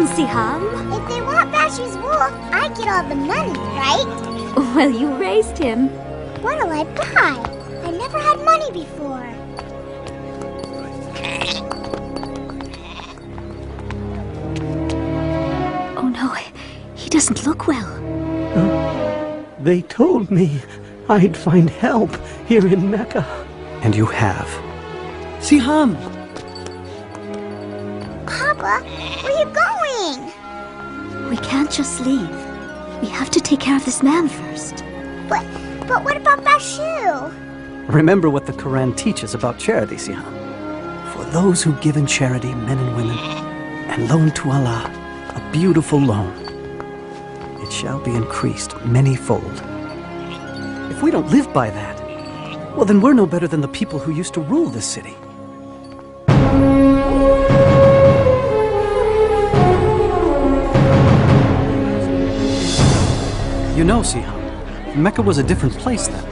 Siham. If they want Bashu's wool, I get all the money, right? Well, you raised him. What'll I buy? I never had money before. Oh no, he doesn't look well. They told me I'd find help here in Mecca. And you have. Siham! Papa, where are you going? We can't just leave. We have to take care of this man first. But what about Bashu? Remember what the Couronne teaches about charity, Siham. For those who give in charity, men and women, and loan to Allah, a beautiful loan, it shall be increased many-fold. If we don't live by that, well, then we're no better than the people who used to rule this city. You know, Siham, Mecca was a different place then.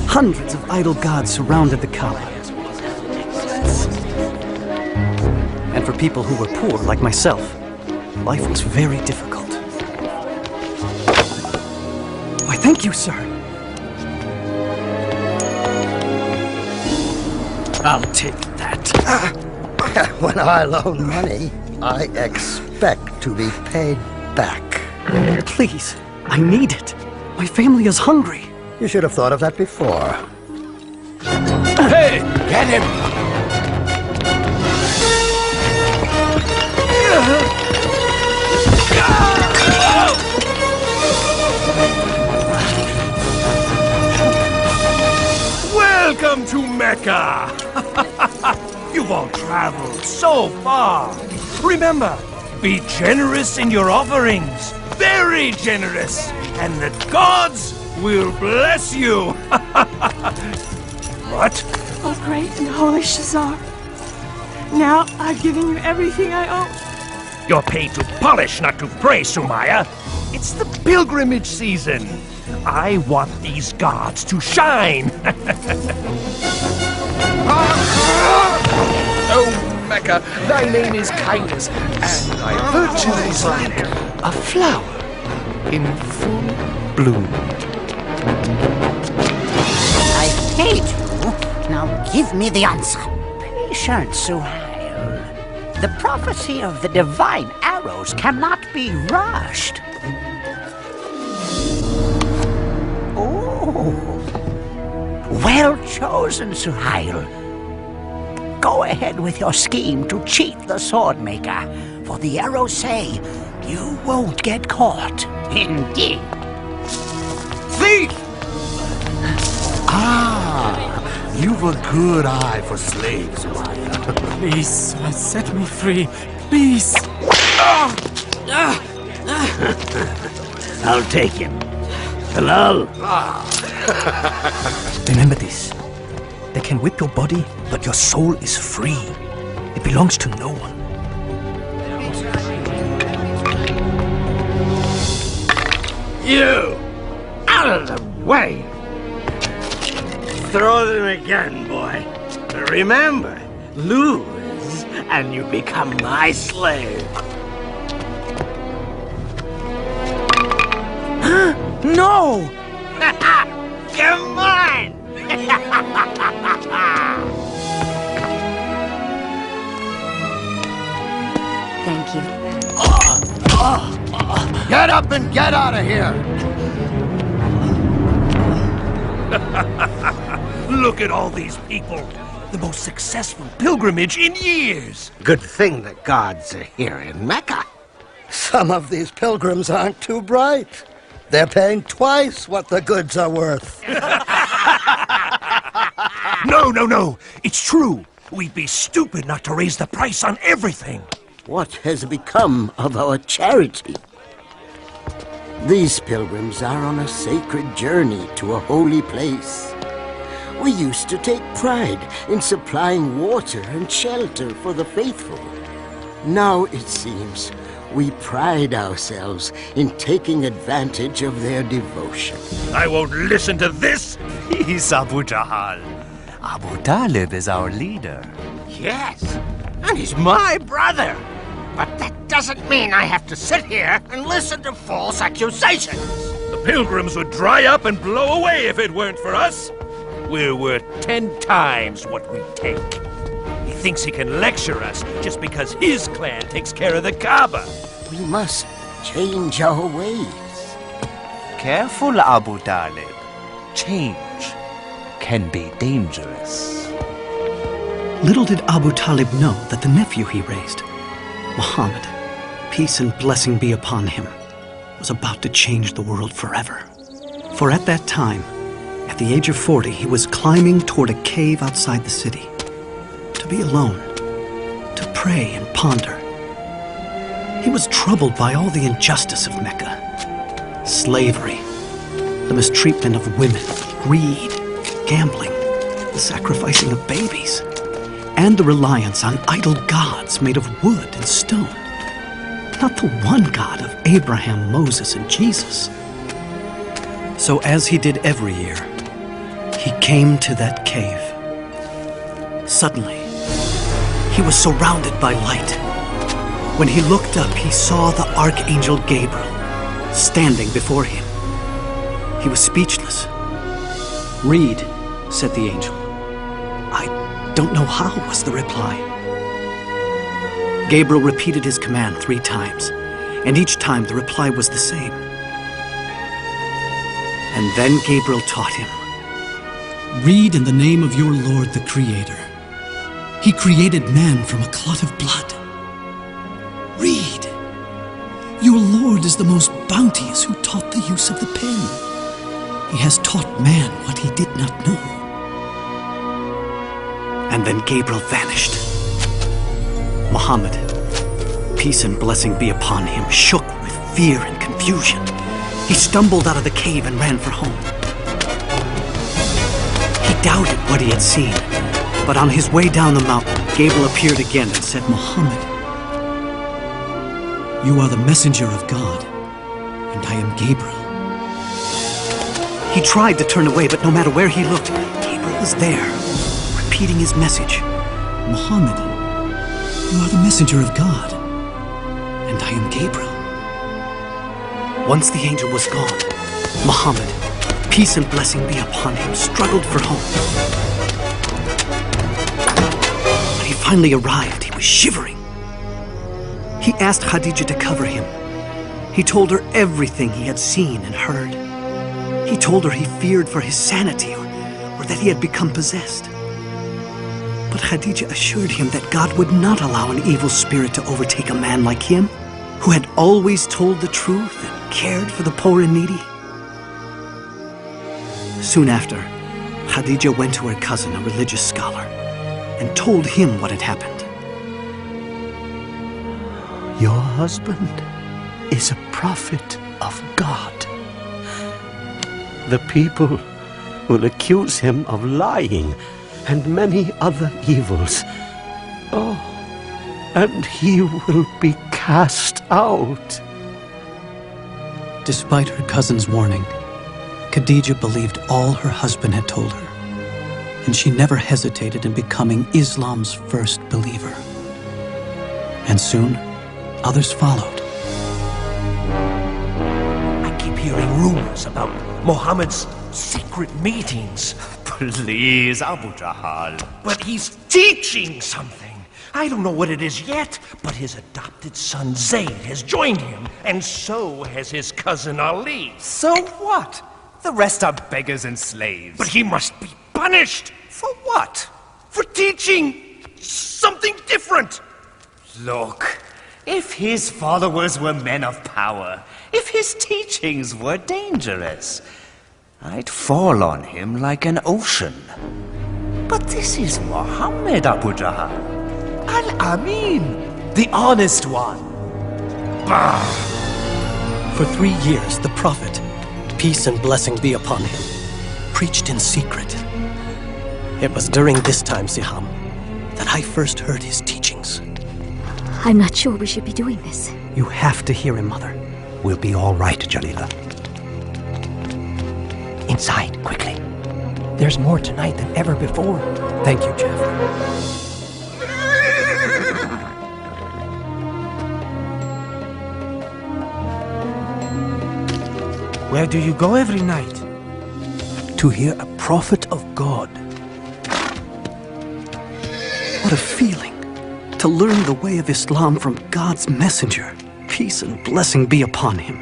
Hundreds of idol gods surrounded the Kaaba. And for people who were poor, like myself, life was very difficult. Why, thank you, sir. I'll take that. When I loan money, I expect to be paid back. Please, I need it. My family is hungry. You should have thought of that before. Hey, get him! Welcome to Mecca! You've all traveled so far. Remember, be generous in your offerings. Very generous. And the gods will bless you. What? Oh, great and holy Shazar. Now I've given you everything I owe. You're paid to polish, not to pray, Sumaya. It's the pilgrimage season. I want these gods to shine. Oh, Mecca, thy name is kindness, and thy virtue is like a flower in full bloom. I paid you. Now give me the answer. Patience, Suhail. The prophecy of the divine arrows cannot be rushed. Oh, well chosen, Suhail. Go ahead with your scheme to cheat the swordmaker, for the arrows say you won't get caught. Indeed. Thief! Ah, you've a good eye for slaves, Maya. Please, set me free. Please. I'll take him. Halal. Remember this. They can whip your body, but your soul is free. It belongs to no one. You! Out of the way! Throw them again, boy. Remember, lose, and you become my slave. No! You're mine! Thank you. Get up and get out of here! Look at all these people. The most successful pilgrimage in years. Good thing the gods are here in Mecca. Some of these pilgrims aren't too bright. They're paying twice what the goods are worth. No. It's true. We'd be stupid not to raise the price on everything. What has become of our charity? These pilgrims are on a sacred journey to a holy place. We used to take pride in supplying water and shelter for the faithful. Now it seems we pride ourselves in taking advantage of their devotion. I won't listen to this. He's Abu Jahal. Abu Talib is our leader. Yes, and he's my brother. But that doesn't mean I have to sit here and listen to false accusations. The pilgrims would dry up and blow away if it weren't for us. We're worth 10 times what we take. He thinks he can lecture us just because his clan takes care of the Kaaba. We must change our ways. Careful, Abu Talib. Change can be dangerous. Little did Abu Talib know that the nephew he raised, Muhammad, peace and blessing be upon him, was about to change the world forever. For at that time, at the age of 40, he was climbing toward a cave outside the city, to be alone, to pray and ponder. He was troubled by all the injustice of Mecca. Slavery, the mistreatment of women, greed, gambling, the sacrificing of babies, and the reliance on idol gods made of wood and stone. Not the one God of Abraham, Moses, and Jesus. So as he did every year, he came to that cave. Suddenly, he was surrounded by light. When he looked up, he saw the Archangel Gabriel standing before him. He was speechless. "Read," said the angel. "I don't know how," was the reply. Gabriel repeated his command 3 times, and each time the reply was the same. And then Gabriel taught him, "Read in the name of your Lord the Creator. He created man from a clot of blood. Read. Your Lord is the most bounteous who taught the use of the pen. He has taught man what he did not know." And then Gabriel vanished. Muhammad, peace and blessing be upon him, shook with fear and confusion. He stumbled out of the cave and ran for home. He doubted what he had seen, but on his way down the mountain, Gabriel appeared again and said, "Muhammad, you are the messenger of God, and I am Gabriel." He tried to turn away, but no matter where he looked, Gabriel was there, repeating his message. "Muhammad, you are the messenger of God, and I am Gabriel." Once the angel was gone, Muhammad, peace and blessing be upon him, struggled for home. When he finally arrived, he was shivering. He asked Khadijah to cover him. He told her everything he had seen and heard. He told her he feared for his sanity or that he had become possessed. But Khadijah assured him that God would not allow an evil spirit to overtake a man like him, who had always told the truth and cared for the poor and needy. Soon after, Khadijah went to her cousin, a religious scholar, and told him what had happened. "Your husband is a prophet of God. The people will accuse him of lying and many other evils. Oh, and he will be cast out." Despite her cousin's warning, Khadijah believed all her husband had told her, and she never hesitated in becoming Islam's first believer. And soon, others followed. I keep hearing rumors about Muhammad's secret meetings. Please, Abu Jahal. But he's teaching something. I don't know what it is yet, but his adopted son Zayd has joined him, and so has his cousin Ali. So what? The rest are beggars and slaves. But he must be punished. For what? For teaching something different. Look, if his followers were men of power, if his teachings were dangerous, I'd fall on him like an ocean. But this is Muhammad, Abu Jahal. Al-Amin, the honest one. Bah! For 3 years, the Prophet, peace and blessing be upon him, preached in secret. It was during this time, Siham, that I first heard his teachings. I'm not sure we should be doing this. You have to hear him, Mother. We'll be all right, Jalila. Inside, quickly. There's more tonight than ever before. Thank you, Jafar. Where do you go every night? To hear a prophet of God. What a feeling to learn the way of Islam from God's messenger. Peace and blessing be upon him.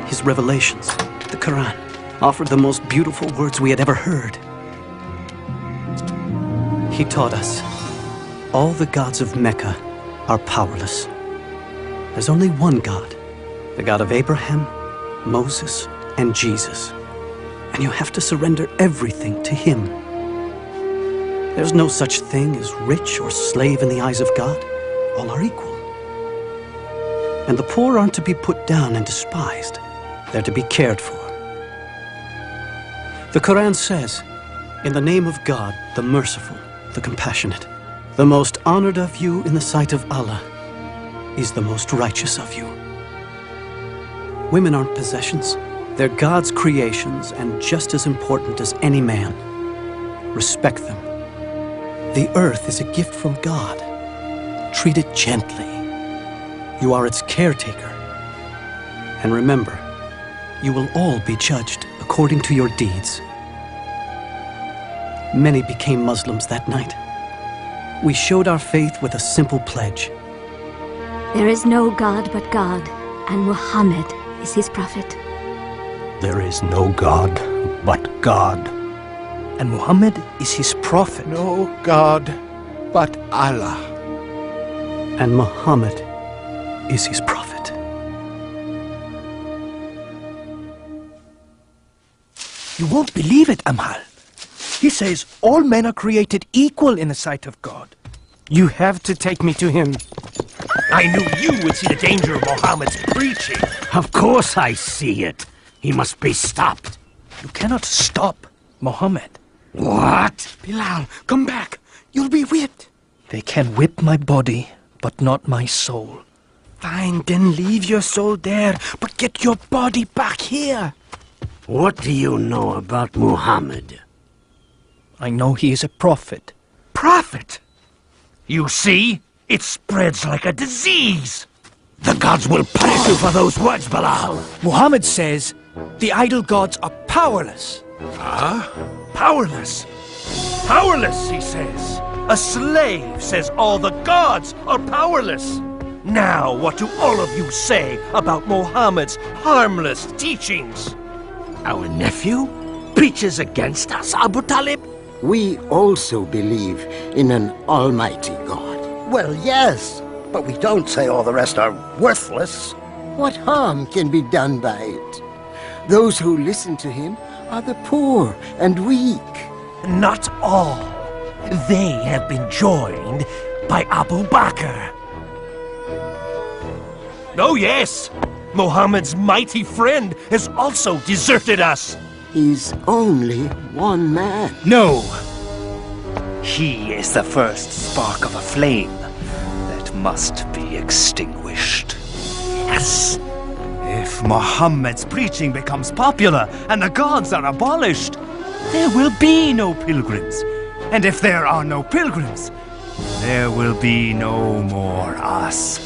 His revelations, the Quran, offered the most beautiful words we had ever heard. He taught us all the gods of Mecca are powerless. There's only one God, the God of Abraham, Moses, and Jesus. And you have to surrender everything to him. There's no such thing as rich or slave in the eyes of God. All are equal. And the poor aren't to be put down and despised. They're to be cared for. The Quran says, in the name of God, the merciful, the compassionate, the most honored of you in the sight of Allah is the most righteous of you. Women aren't possessions. They're God's creations and just as important as any man. Respect them. The earth is a gift from God. Treat it gently. You are its caretaker. And remember, you will all be judged according to your deeds. Many became Muslims that night. We showed our faith with a simple pledge. There is no God but God, and Muhammad is his prophet. There is no God but God. And Muhammad is his prophet. No God but Allah. And Muhammad is his prophet. You won't believe it, Amal. He says all men are created equal in the sight of God. You have to take me to him. I knew you would see the danger of Muhammad's preaching. Of course I see it. He must be stopped. You cannot stop Muhammad. What? Bilal, come back. You'll be whipped. They can whip my body, but not my soul. Fine, then leave your soul there, but get your body back here. What do you know about Muhammad? I know he is a prophet. Prophet? You see? It spreads like a disease. The gods will punish you for those words, Bilal. Muhammad says the idol gods are powerless. Huh? Powerless. Powerless, he says. A slave says all the gods are powerless. Now, what do all of you say about Muhammad's harmless teachings? Our nephew preaches against us, Abu Talib? We also believe in an almighty God. Well, yes, but we don't say all the rest are worthless. What harm can be done by it? Those who listen to him are the poor and weak. Not all. They have been joined by Abu Bakr. Oh yes, Muhammad's mighty friend has also deserted us. He's only one man. No. He is the first spark of a flame that must be extinguished. Yes. If Muhammad's preaching becomes popular and the gods are abolished, there will be no pilgrims. And if there are no pilgrims, there will be no more us.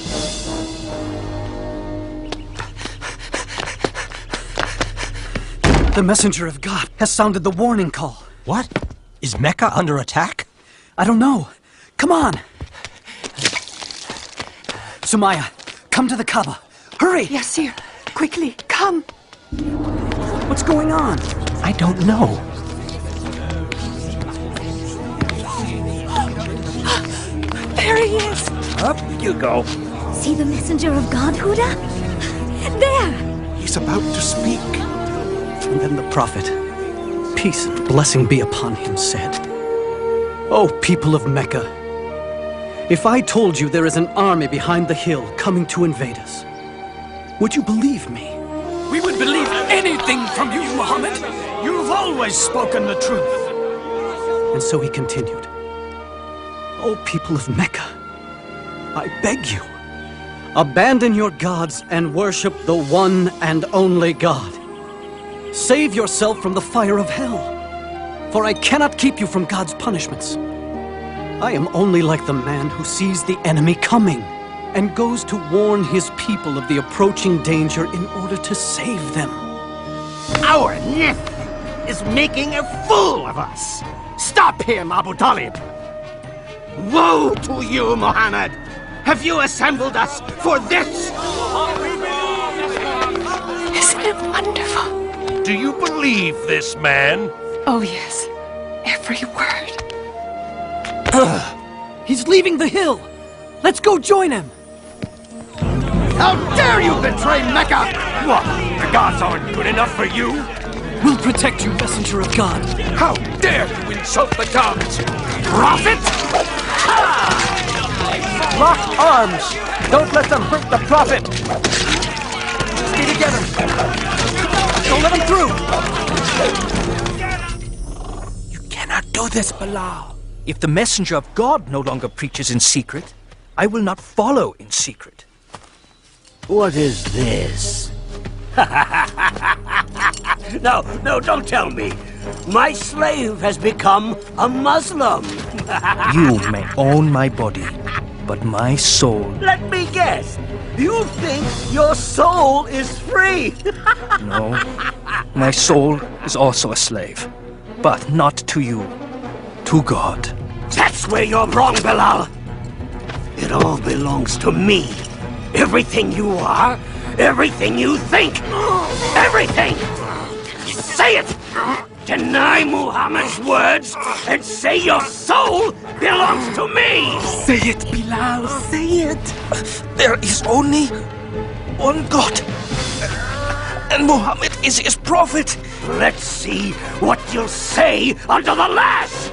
The messenger of God has sounded the warning call. What? Is Mecca under attack? I don't know. Come on! Sumaya, come to the Kaaba. Hurry! Yes, sir. Quickly, come. What's going on? I don't know. There he is. Up you go. See the messenger of God, Huda? There! He's about to speak. And then the prophet, peace and blessing be upon him, said, "O people of Mecca, if I told you there is an army behind the hill coming to invade us, would you believe me?" We would believe anything from you, Muhammad. You've always spoken the truth. And so he continued, "O people of Mecca, I beg you, abandon your gods and worship the one and only God. Save yourself from the fire of hell, for I cannot keep you from God's punishments. I am only like the man who sees the enemy coming and goes to warn his people of the approaching danger in order to save them. Our nephew is making a fool of us. Stop him, Abu Talib. Woe to you, Muhammad. Have you assembled us for this? Isn't it wonderful? Do you believe this man? Oh, yes. Every word. He's leaving the hill! Let's go join him! How dare you betray Mecca! What? The gods aren't good enough for you? We'll protect you, messenger of God. How dare you insult the gods? Prophet! Lock arms! Don't let them hurt the Prophet! Stay together! Don't let them through! You cannot do this, Bilal. If the messenger of God no longer preaches in secret, I will not follow in secret. What is this? No, don't tell me. My slave has become a Muslim. You may own my body, but my soul... Let me guess. You think your soul is free? No. My soul is also a slave, but not to you. To God. That's where you're wrong, Bilal. It all belongs to me. Everything you are, everything you think, everything! Say it! Deny Muhammad's words and say your soul belongs to me! Say it, Bilal, say it! There is only one God, and Muhammad is his prophet. Let's see what you'll say under the lash!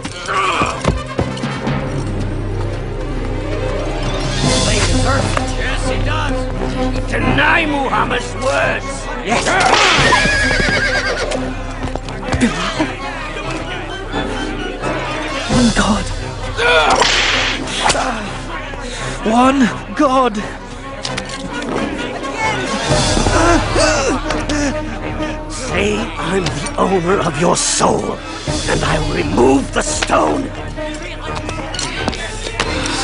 Yes, he does. Deny Muhammad's words. Yes. One God. One God. Say I'm the owner of your soul, and I'll remove the stone.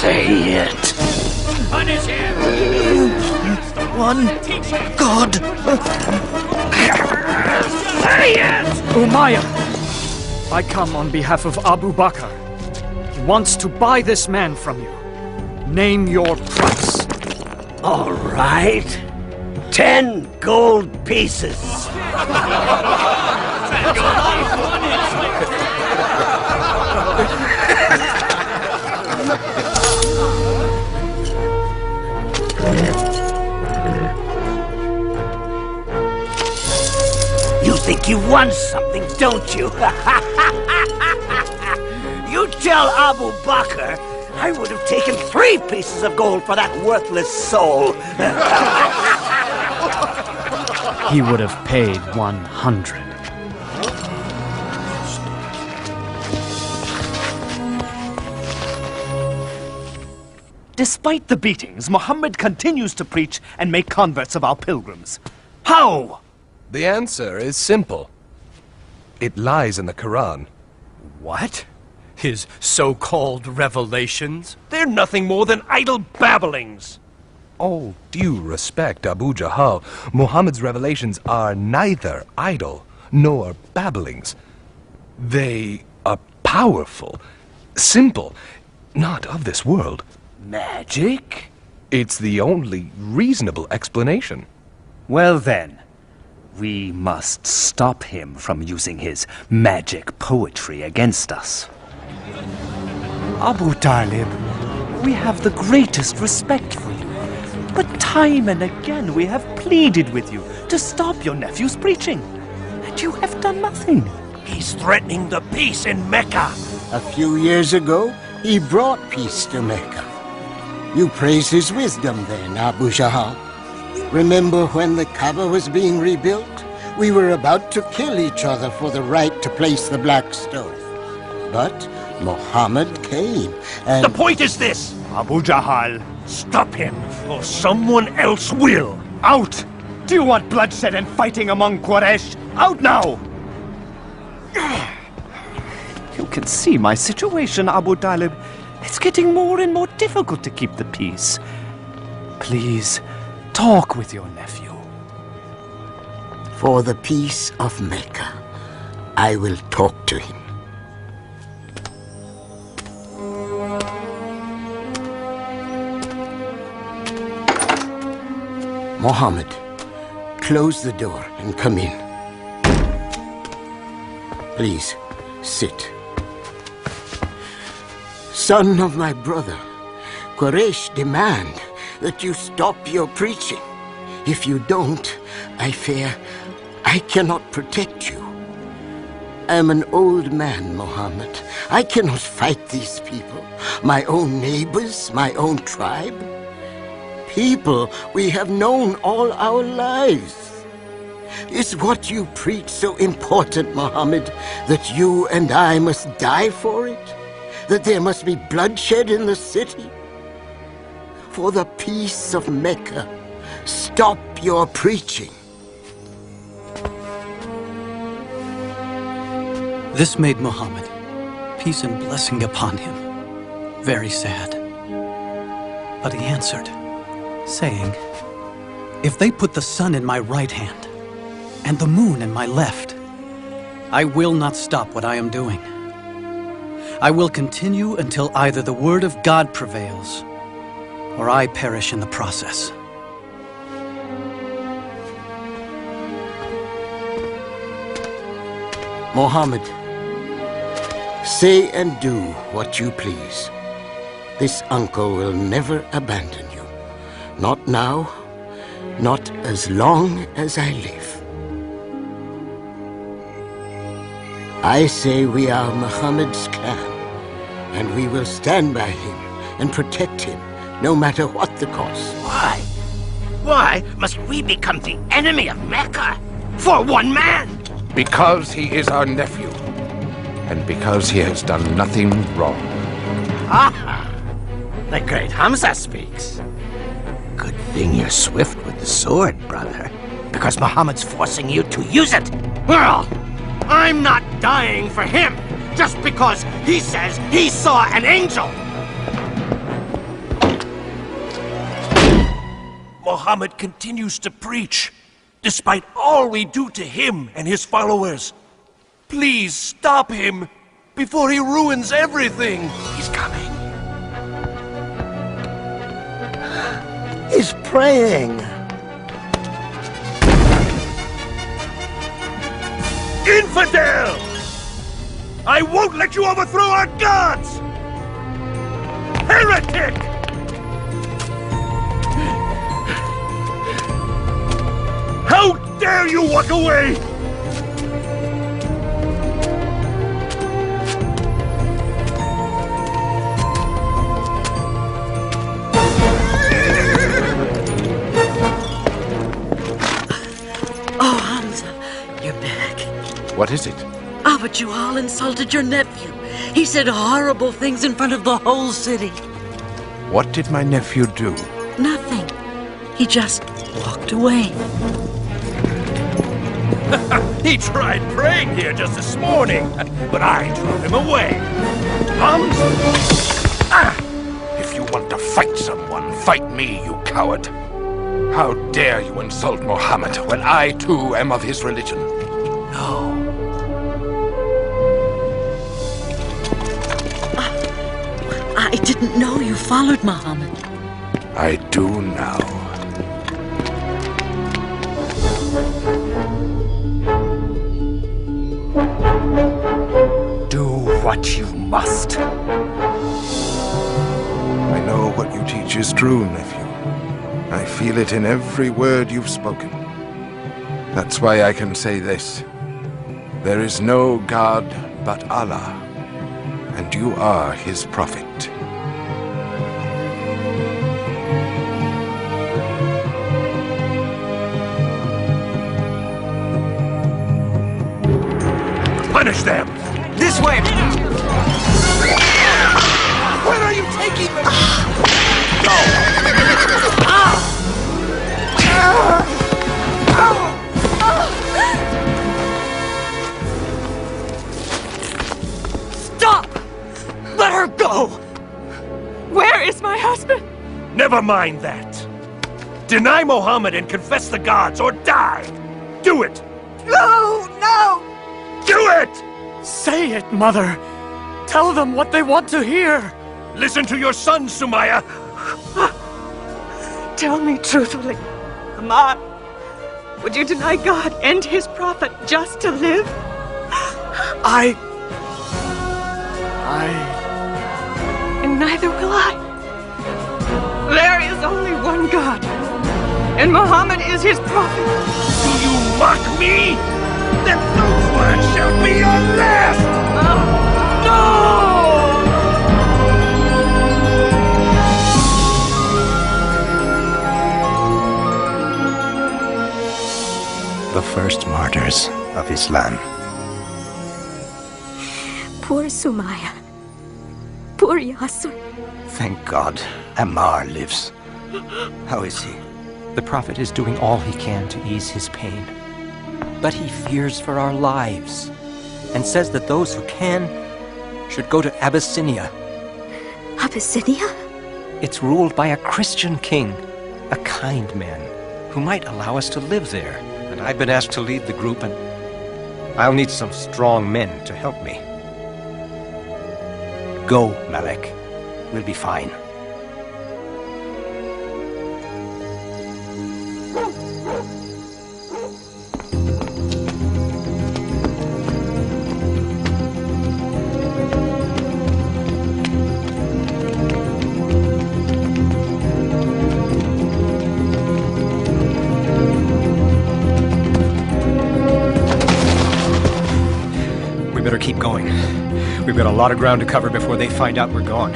Say it. Punish him! One God. Say it! Umayyah, I come on behalf of Abu Bakr. He wants to buy this man from you. Name your price. All right. 10 gold pieces. You think you won something, don't you? You tell Abu Bakr I would have taken 3 pieces of gold for that worthless soul. He would have paid 100. Despite the beatings, Muhammad continues to preach and make converts of our pilgrims. How? The answer is simple. It lies in the Quran. What? His so-called revelations? They're nothing more than idle babblings. All due respect, Abu Jahal, Muhammad's revelations are neither idle nor babblings. They are powerful, simple, not of this world. Magic? It's the only reasonable explanation. Well then, we must stop him from using his magic poetry against us. Abu Talib, we have the greatest respect for you. But time and again we have pleaded with you to stop your nephew's preaching. And you have done nothing. He's threatening the peace in Mecca. A few years ago, he brought peace to Mecca. You praise his wisdom then, Abu Jahal. Remember when the Kaaba was being rebuilt? We were about to kill each other for the right to place the black stone. But Muhammad came and... The point is this! Abu Jahal, stop him, or someone else will! Out! Do you want bloodshed and fighting among Quraysh? Out now! You can see my situation, Abu Talib. It's getting more and more difficult to keep the peace. Please, talk with your nephew. For the peace of Mecca, I will talk to him. Muhammad, close the door and come in. Please, sit. Son of my brother, Quraysh demand that you stop your preaching. If you don't, I fear I cannot protect you. I am an old man, Muhammad. I cannot fight these people, my own neighbors, my own tribe. People we have known all our lives. Is what you preach so important, Muhammad, that you and I must die for it? That there must be bloodshed in the city? For the peace of Mecca, stop your preaching. This made Muhammad, peace and blessing upon him, very sad. But he answered, saying, "If they put the sun in my right hand and the moon in my left, I will not stop what I am doing. I will continue until either the word of God prevails or I perish in the process." Muhammad, say and do what you please. This uncle will never abandon you. Not now, not as long as I live. I say we are Muhammad's clan, and we will stand by him and protect him, no matter what the cost. Why? Why must we become the enemy of Mecca? For one man? Because he is our nephew, and because he has done nothing wrong. Ah! The great Hamza speaks. Good thing you're swift with the sword, brother, because Muhammad's forcing you to use it. Well, I'm not dying for him just because he says he saw an angel. Muhammad continues to preach, despite all we do to him and his followers. Please stop him before he ruins everything. He's coming. He's praying. Infidel! I won't let you overthrow our gods! Heretic! How dare you walk away! Oh, Hamza, you're back. What is it? Oh, but you all insulted your nephew. He said horrible things in front of the whole city. What did my nephew do? Nothing. He just walked away. He tried praying here just this morning, but I drove him away. If you want to fight someone, fight me, you coward. How dare you insult Muhammad when I too am of his religion? No. I didn't know you followed Muhammad. I do now. Do what you must. I know what you teach is true, nephew. I feel it in every word you've spoken. That's why I can say this. There is no God but Allah, and you are his prophet. Punish them! This way! Where are you taking me? Stop! Let her go! Where is my husband? Never mind that. Deny Muhammad and confess the gods or die! Do it! No! No! Do it! Say it, Mother! Tell them what they want to hear! Listen to your son, Sumaya! Tell me truthfully, Amar, would you deny God and his prophet just to live? And neither will I. There is only one God, and Muhammad is his prophet. Do you mock me? Then those words shall be your last! No! The first martyrs of Islam. Poor Sumaya. Poor Yasser. Thank God, Ammar lives. How is he? The Prophet is doing all he can to ease his pain. But he fears for our lives and says that those who can should go to Abyssinia. Abyssinia? It's ruled by a Christian king, a kind man, who might allow us to live there. And I've been asked to lead the group, and I'll need some strong men to help me. Go, Malek. We'll be fine. We better keep going. We've got a lot of ground to cover before they find out we're gone.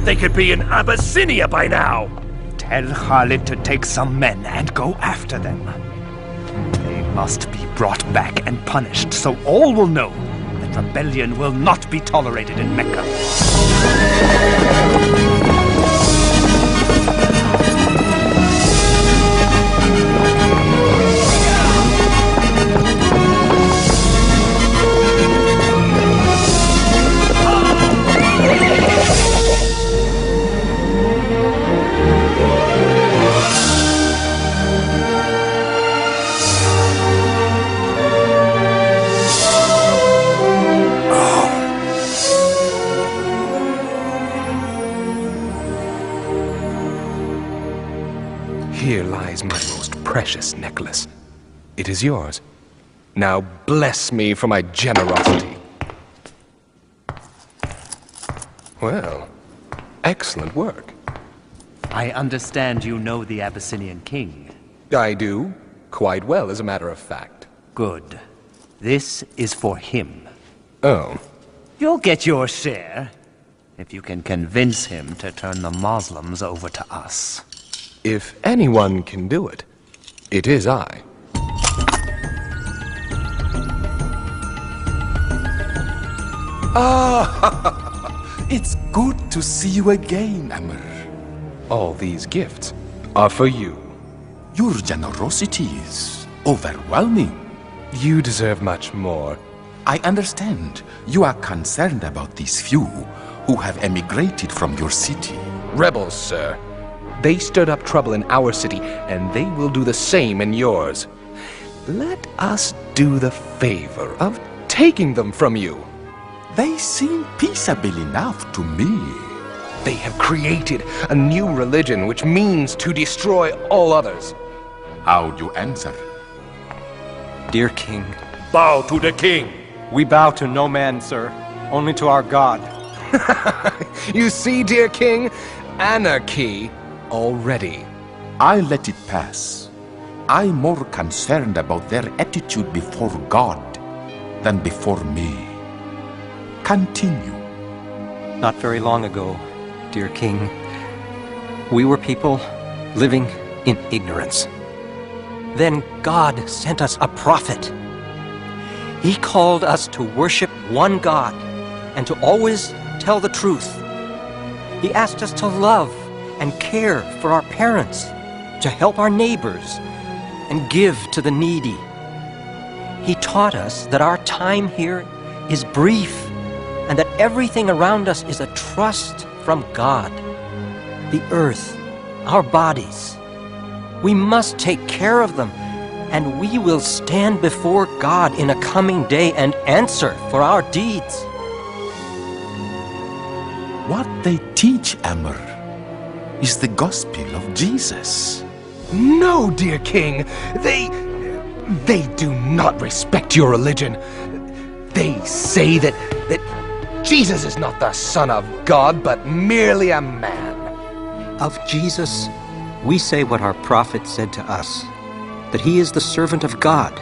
They could be in Abyssinia by now! Tell Khalid to take some men and go after them. They must be brought back and punished, so all will know that rebellion will not be tolerated in Mecca. Here lies my most precious necklace. It is yours. Now bless me for my generosity. Well, excellent work. I understand you know the Abyssinian king. I do. Quite well, as a matter of fact. Good. This is for him. Oh. You'll get your share, if you can convince him to turn the Muslims over to us. If anyone can do it, it is I. Ah, it's good to see you again, Amr. All these gifts are for you. Your generosity is overwhelming. You deserve much more. I understand you are concerned about these few who have emigrated from your city. Rebels, sir. They stirred up trouble in our city, and they will do the same in yours. Let us do the favor of taking them from you. They seem peaceable enough to me. They have created a new religion which means to destroy all others. How do you answer? Dear King. Bow to the king. We bow to no man, sir. Only to our God. You see, dear king? Anarchy already. I let it pass. I'm more concerned about their attitude before God than before me. Continue. Not very long ago, dear King, we were people living in ignorance. Then God sent us a prophet. He called us to worship one God and to always tell the truth. He asked us to love and care for our parents, to help our neighbors, and give to the needy. He taught us that our time here is brief and that everything around us is a trust from God. The earth, our bodies. We must take care of them, and we will stand before God in a coming day and answer for our deeds. What they teach, Amr, is the gospel of Jesus. No, dear king. They do not respect your religion. They say that Jesus is not the Son of God, but merely a man. Of Jesus, we say what our prophet said to us, that he is the servant of God,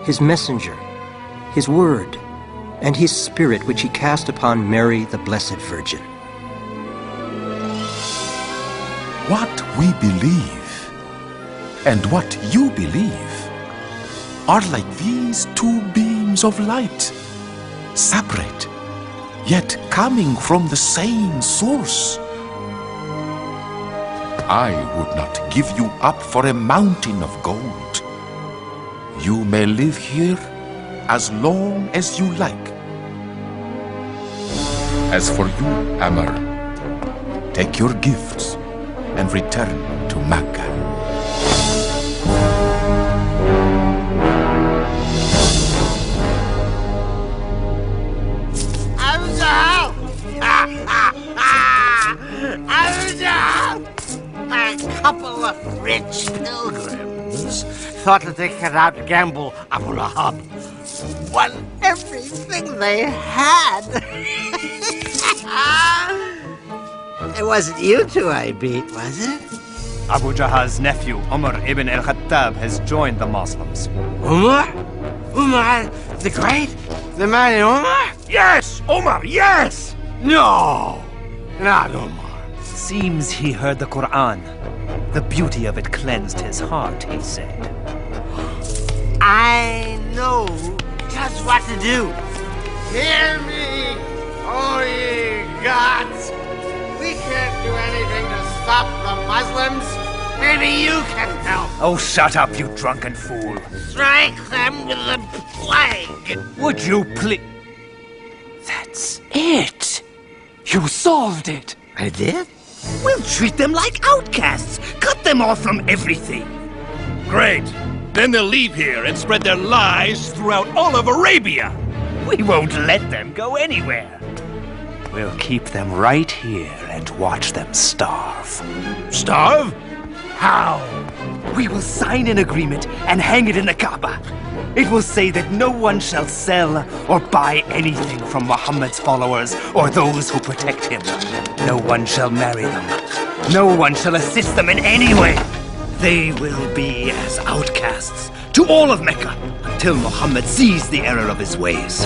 his messenger, his word, and his spirit which he cast upon Mary, the Blessed Virgin. What we believe and what you believe are like these two beams of light, separate, yet coming from the same source. I would not give you up for a mountain of gold. You may live here as long as you like. As for you, Amr, take your gifts and return to Mecca. A couple of rich pilgrims thought that they could outgamble Abu Lahab. Won everything they had. It wasn't you two I beat, was it? Abu Jahal's nephew, Umar ibn al-Khattab, has joined the Muslims. Umar? Umar the Great? The mighty Umar? Yes! Omar, yes! No! Not Umar. Seems he heard the Quran. The beauty of it cleansed his heart, he said. I know just what to do. Hear me, O ye gods! We can't do anything to stop the Muslims. Maybe you can help. Oh, shut up, you drunken fool. Strike them with the plague. Would you please? That's it. You solved it. I did? We'll treat them like outcasts. Cut them off from everything. Great. Then they'll leave here and spread their lies throughout all of Arabia. We won't let them go anywhere. We'll keep them right here and watch them starve. Starve? How? We will sign an agreement and hang it in the Kaaba. It will say that no one shall sell or buy anything from Muhammad's followers or those who protect him. No one shall marry them. No one shall assist them in any way. They will be as outcasts to all of Mecca until Muhammad sees the error of his ways.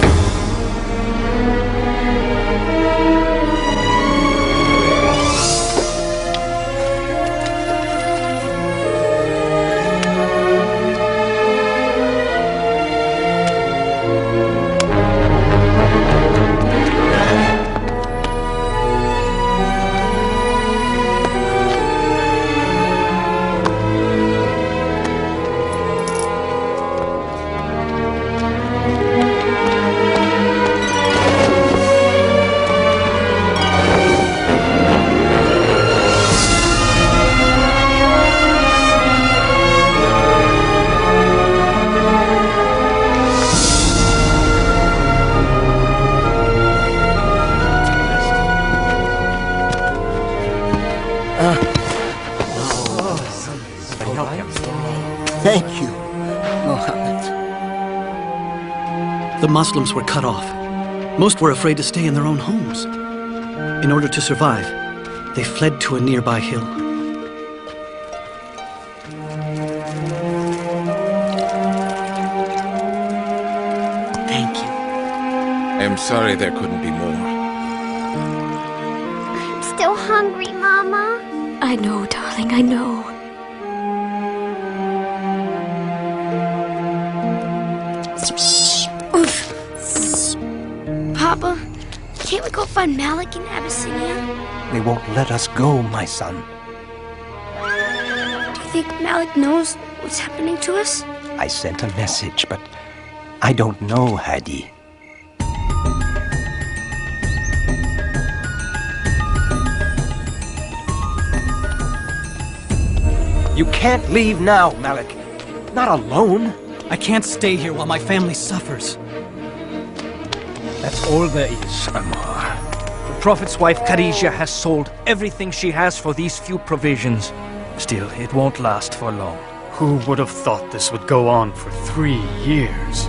Thank you, Mohammed. The Muslims were cut off. Most were afraid to stay in their own homes. In order to survive, they fled to a nearby hill. Thank you. I'm sorry there couldn't be more. I'm still hungry, Mama. I know, darling, I know. Papa, can't we go find Malik in Abyssinia? They won't let us go, my son. Do you think Malik knows what's happening to us? I sent a message, but I don't know, Hadi. You can't leave now, Malik. Not alone. I can't stay here while my family suffers. That's all there is, Ammar. The Prophet's wife, Khadijah, has sold everything she has for these few provisions. Still, it won't last for long. Who would have thought this would go on for 3 years?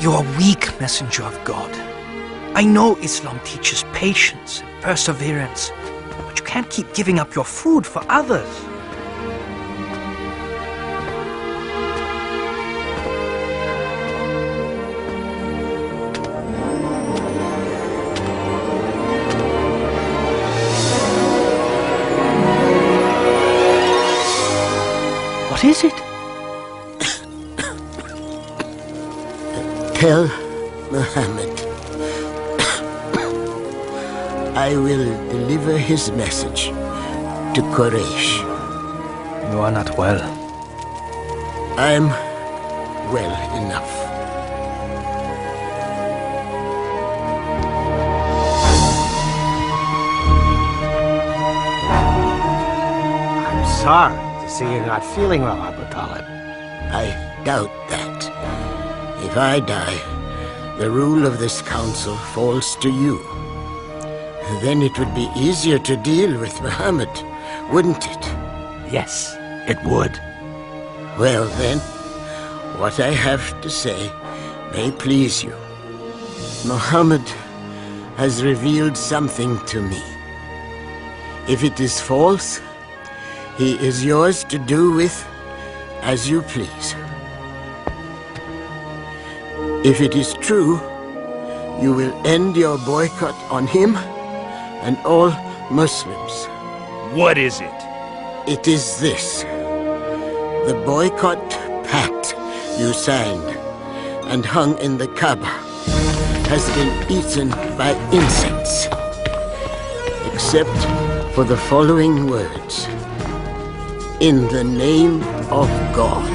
You're a weak messenger of God. I know Islam teaches patience and perseverance, but you can't keep giving up your food for others. What is it? Tell Muhammad I will deliver his message to Quraysh. You are not well. I'm well enough. I'm sorry to see you're not feeling well, Abu Talib. I doubt that. If I die, the rule of this council falls to you. Then it would be easier to deal with Muhammad, wouldn't it? Yes, it would. Well then, what I have to say may please you. Muhammad has revealed something to me. If it is false, he is yours to do with as you please. If it is true, you will end your boycott on him and all Muslims. What is it? It is this. The boycott pact you signed and hung in the Kaaba has been eaten by insects. Except for the following words. In the name of God.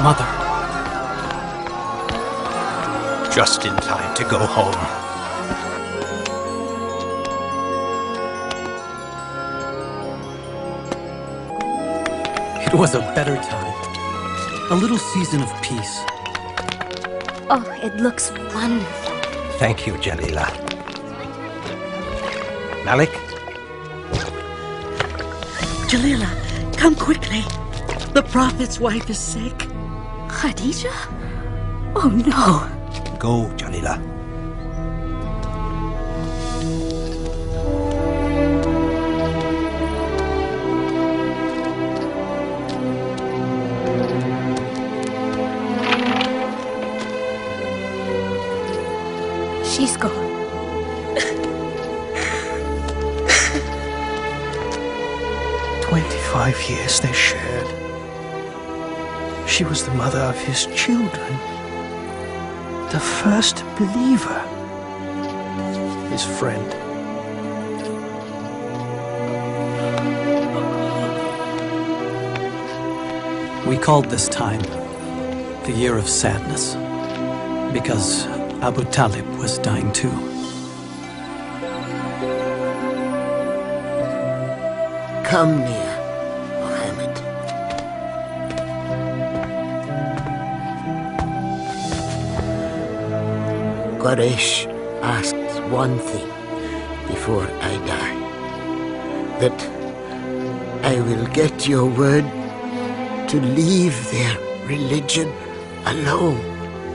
Mother. Just in time to go home. It was a better time. A little season of peace. Oh, it looks wonderful. Thank you, Jalila. Malik? Jalila, come quickly. The Prophet's wife is sick. Khadijah? Oh no. Go, Jalila. She's gone. 25 years they shared. She was the mother of his children. The first believer. His friend. We called this time the Year of Sadness, because Abu Talib was dying too. Come near, Muhammad. Quraysh asks one thing before I die. That I will get your word to leave their religion alone.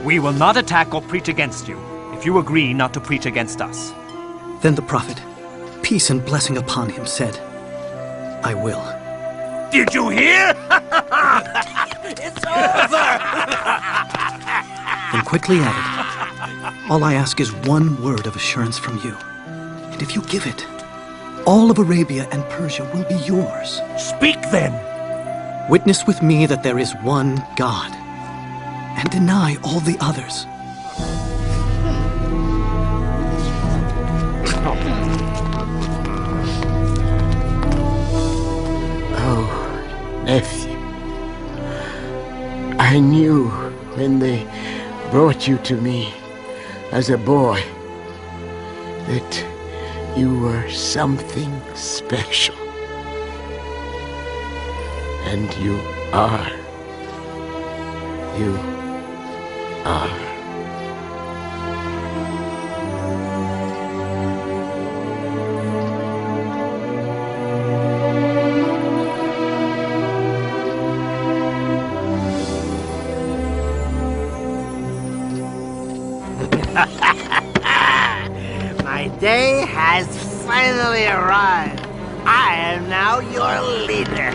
We will not attack or preach against you, if you agree not to preach against us. Then the Prophet, peace and blessing upon him, said, I will. Did you hear? It's over! and quickly added, all I ask is one word of assurance from you. And if you give it, all of Arabia and Persia will be yours. Speak then! Witness with me that there is one God, and deny all the others. Oh, nephew. I knew when they brought you to me as a boy that you were something special. And you are. You are. My day has finally arrived. I am now your leader.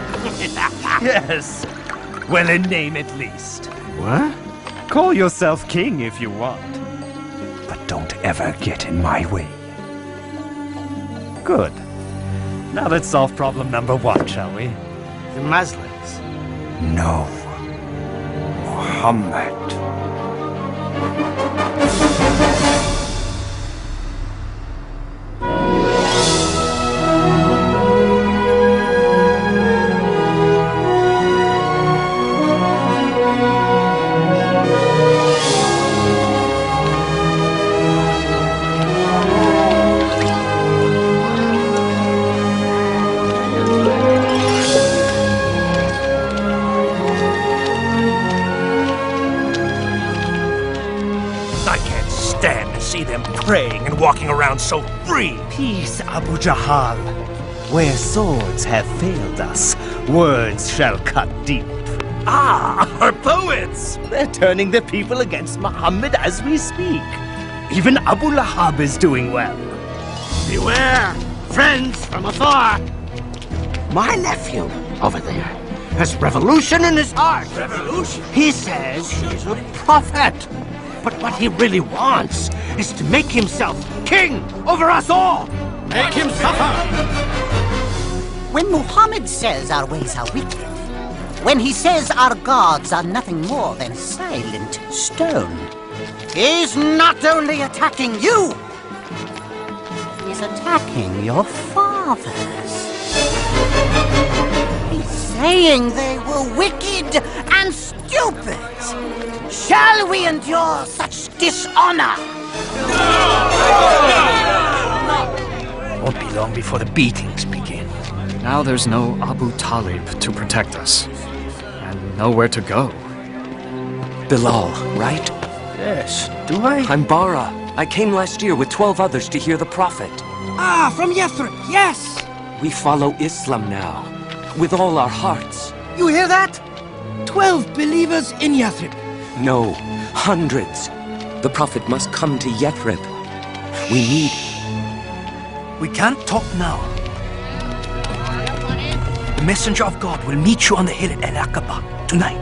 Yes. Well, in name at least. What? Call yourself king if you want. But don't ever get in my way. Good. Now let's solve problem number 1, shall we? The Muslims. No. Muhammad. Praying and walking around so free. Peace, Abu Jahal. Where swords have failed us, words shall cut deep. Ah, our poets! They're turning the people against Muhammad as we speak. Even Abu Lahab is doing well. Beware, friends from afar. My nephew over there has revolution in his heart. Revolution? He says he's a prophet. But what he really wants is to make himself king over us all. Make him suffer. When Muhammad says our ways are wicked, when he says our gods are nothing more than silent stone, he's not only attacking you, he's attacking your fathers. He's saying they were wicked and stupid. Shall we endure such dishonor? Won't be long before the beatings begin. Now there's no Abu Talib to protect us, and nowhere to go. Bilal, right? Yes, do I? I'm Bara. I came last year with 12 others to hear the Prophet. Ah, from Yathrib, yes! We follow Islam now, with all our hearts. You hear that? 12 believers in Yathrib. No, hundreds. The Prophet must come to Yathrib. We need... We can't talk now. The messenger of God will meet you on the hill at Al-Aqaba tonight.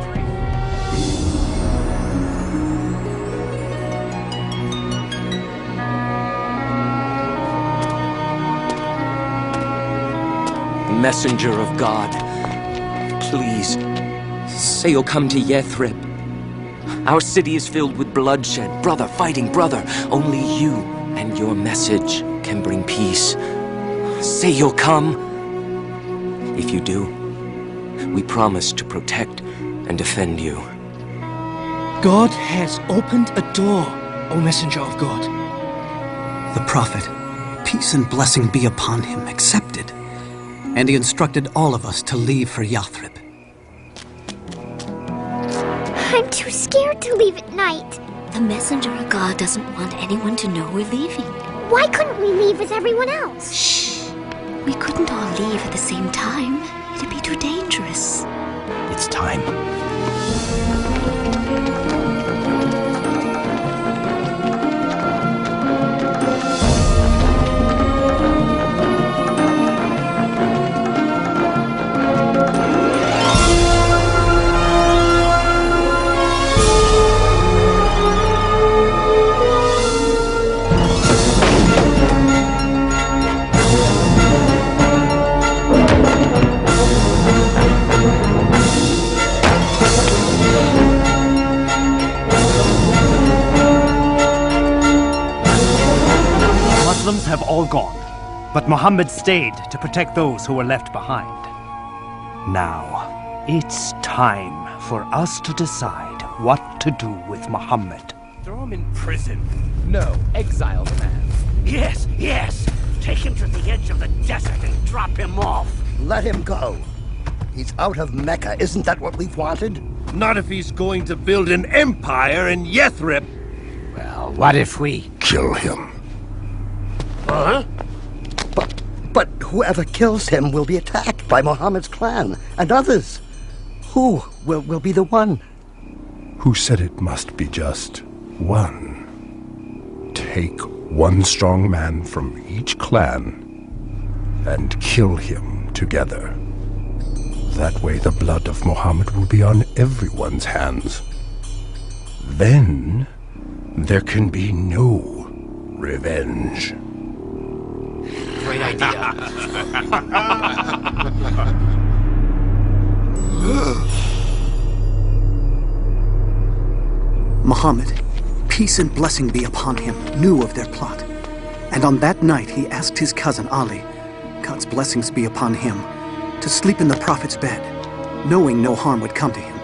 Messenger of God, please, say you'll come to Yathrib. Our city is filled with bloodshed, brother fighting brother. Only you and your message can bring peace. Say you'll come. If you do, we promise to protect and defend you. God has opened a door, O messenger of God. The Prophet, peace and blessing be upon him, accepted. And he instructed all of us to leave for Yathrib. I'm too scared to leave at night. The messenger of God doesn't want anyone to know we're leaving. Why couldn't we leave with everyone else? Shh! We couldn't all leave at the same time. It'd be too dangerous. It's time. But Muhammad stayed to protect those who were left behind. Now, it's time for us to decide what to do with Muhammad. Throw him in prison. No, exile the man. Yes, yes. Take him to the edge of the desert and drop him off. Let him go. He's out of Mecca. Isn't that what we've wanted? Not if he's going to build an empire in Yathrib. Well, what if we kill him? Huh? But whoever kills him will be attacked by Muhammad's clan and others. Who will be the one? Who said it must be just one? Take one strong man from each clan and kill him together. That way the blood of Muhammad will be on everyone's hands. Then there can be no revenge. Great idea. Muhammad, peace and blessing be upon him, knew of their plot. And on that night he asked his cousin Ali, God's blessings be upon him, to sleep in the Prophet's bed, knowing no harm would come to him.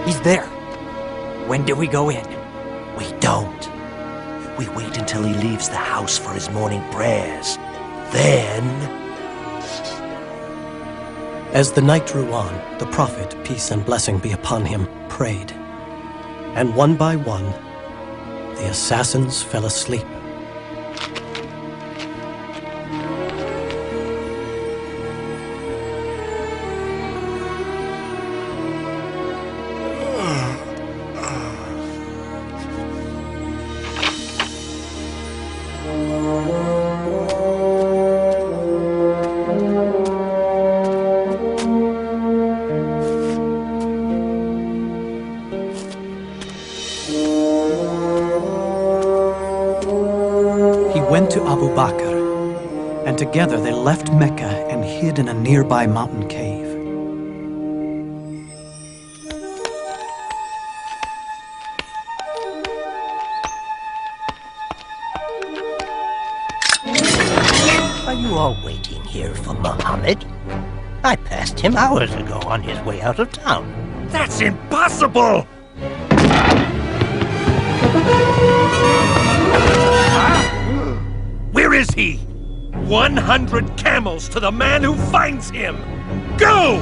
He's there. When do we go in? We don't. We wait until he leaves the house for his morning prayers. Then... As the night drew on, the Prophet, peace and blessing be upon him, prayed. And one by one, the assassins fell asleep. And together they left Mecca and hid in a nearby mountain cave. Are you all waiting here for Muhammad? I passed him hours ago on his way out of town. That's impossible! Where is he? 100 camels to the man who finds him! Go!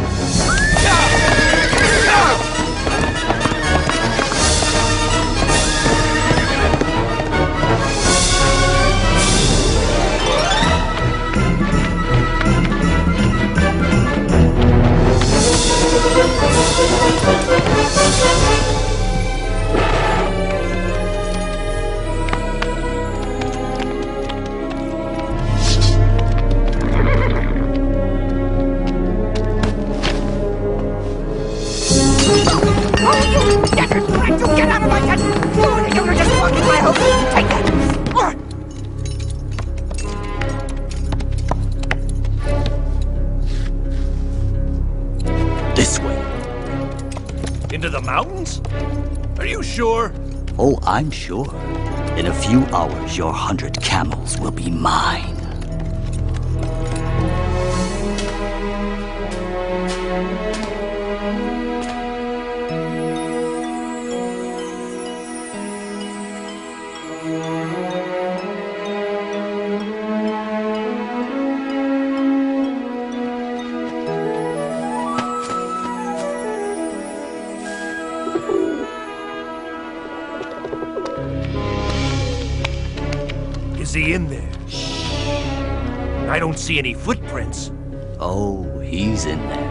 This way. Into the mountains? Are you sure? Oh, I'm sure. In a few hours, your 100 camels will be mine. Is he in there? I don't see any footprints. Oh, he's in there.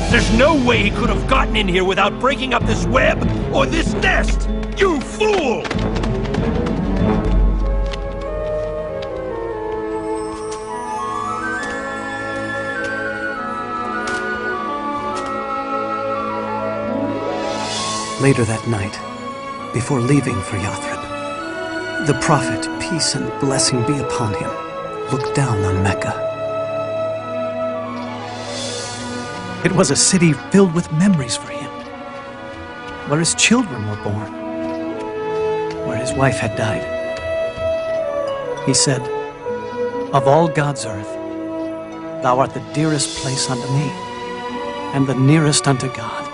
There's no way he could have gotten in here without breaking up this web or this nest! You fool! Later that night, before leaving for Yathrib, the Prophet, peace and blessing be upon him, looked down on Mecca. It was a city filled with memories for him, where his children were born, where his wife had died. He said, "Of all God's earth, thou art the dearest place unto me, and the nearest unto God.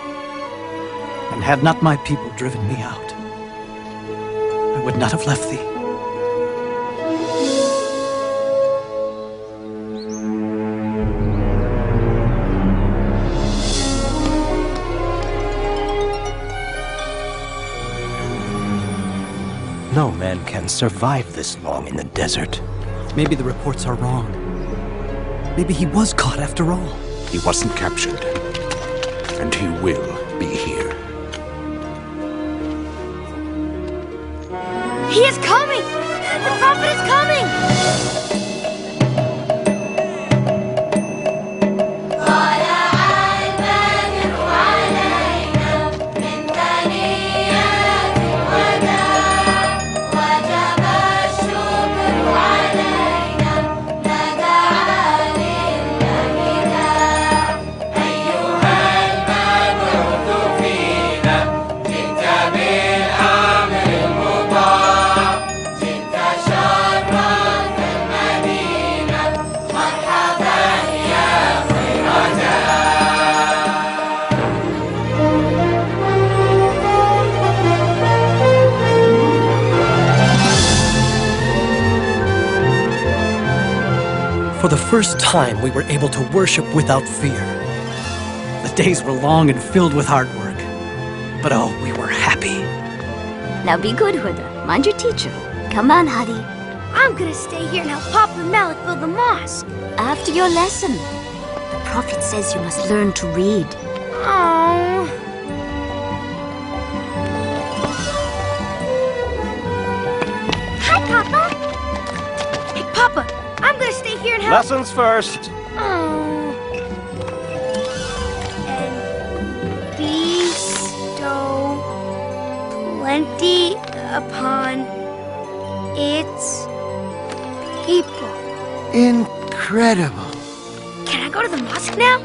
And had not my people driven me out, I would not have left thee." No man can survive this long in the desert. Maybe the reports are wrong. Maybe he was caught after all. He wasn't captured, and he will be here. He is coming! The prophet is coming! For the first time, we were able to worship without fear. The days were long and filled with hard work. But oh, we were happy. Now be good, Huda. Mind your teacher. Come on, Hadi. I'm gonna stay here and help Papa and Malik build the mosque. After your lesson. The Prophet says you must learn to read. Oh. Hi, Papa. Hey, Papa. I'm gonna stay here and help. Lessons first. Oh. And bestow plenty upon its people. Incredible. Can I go to the mosque now?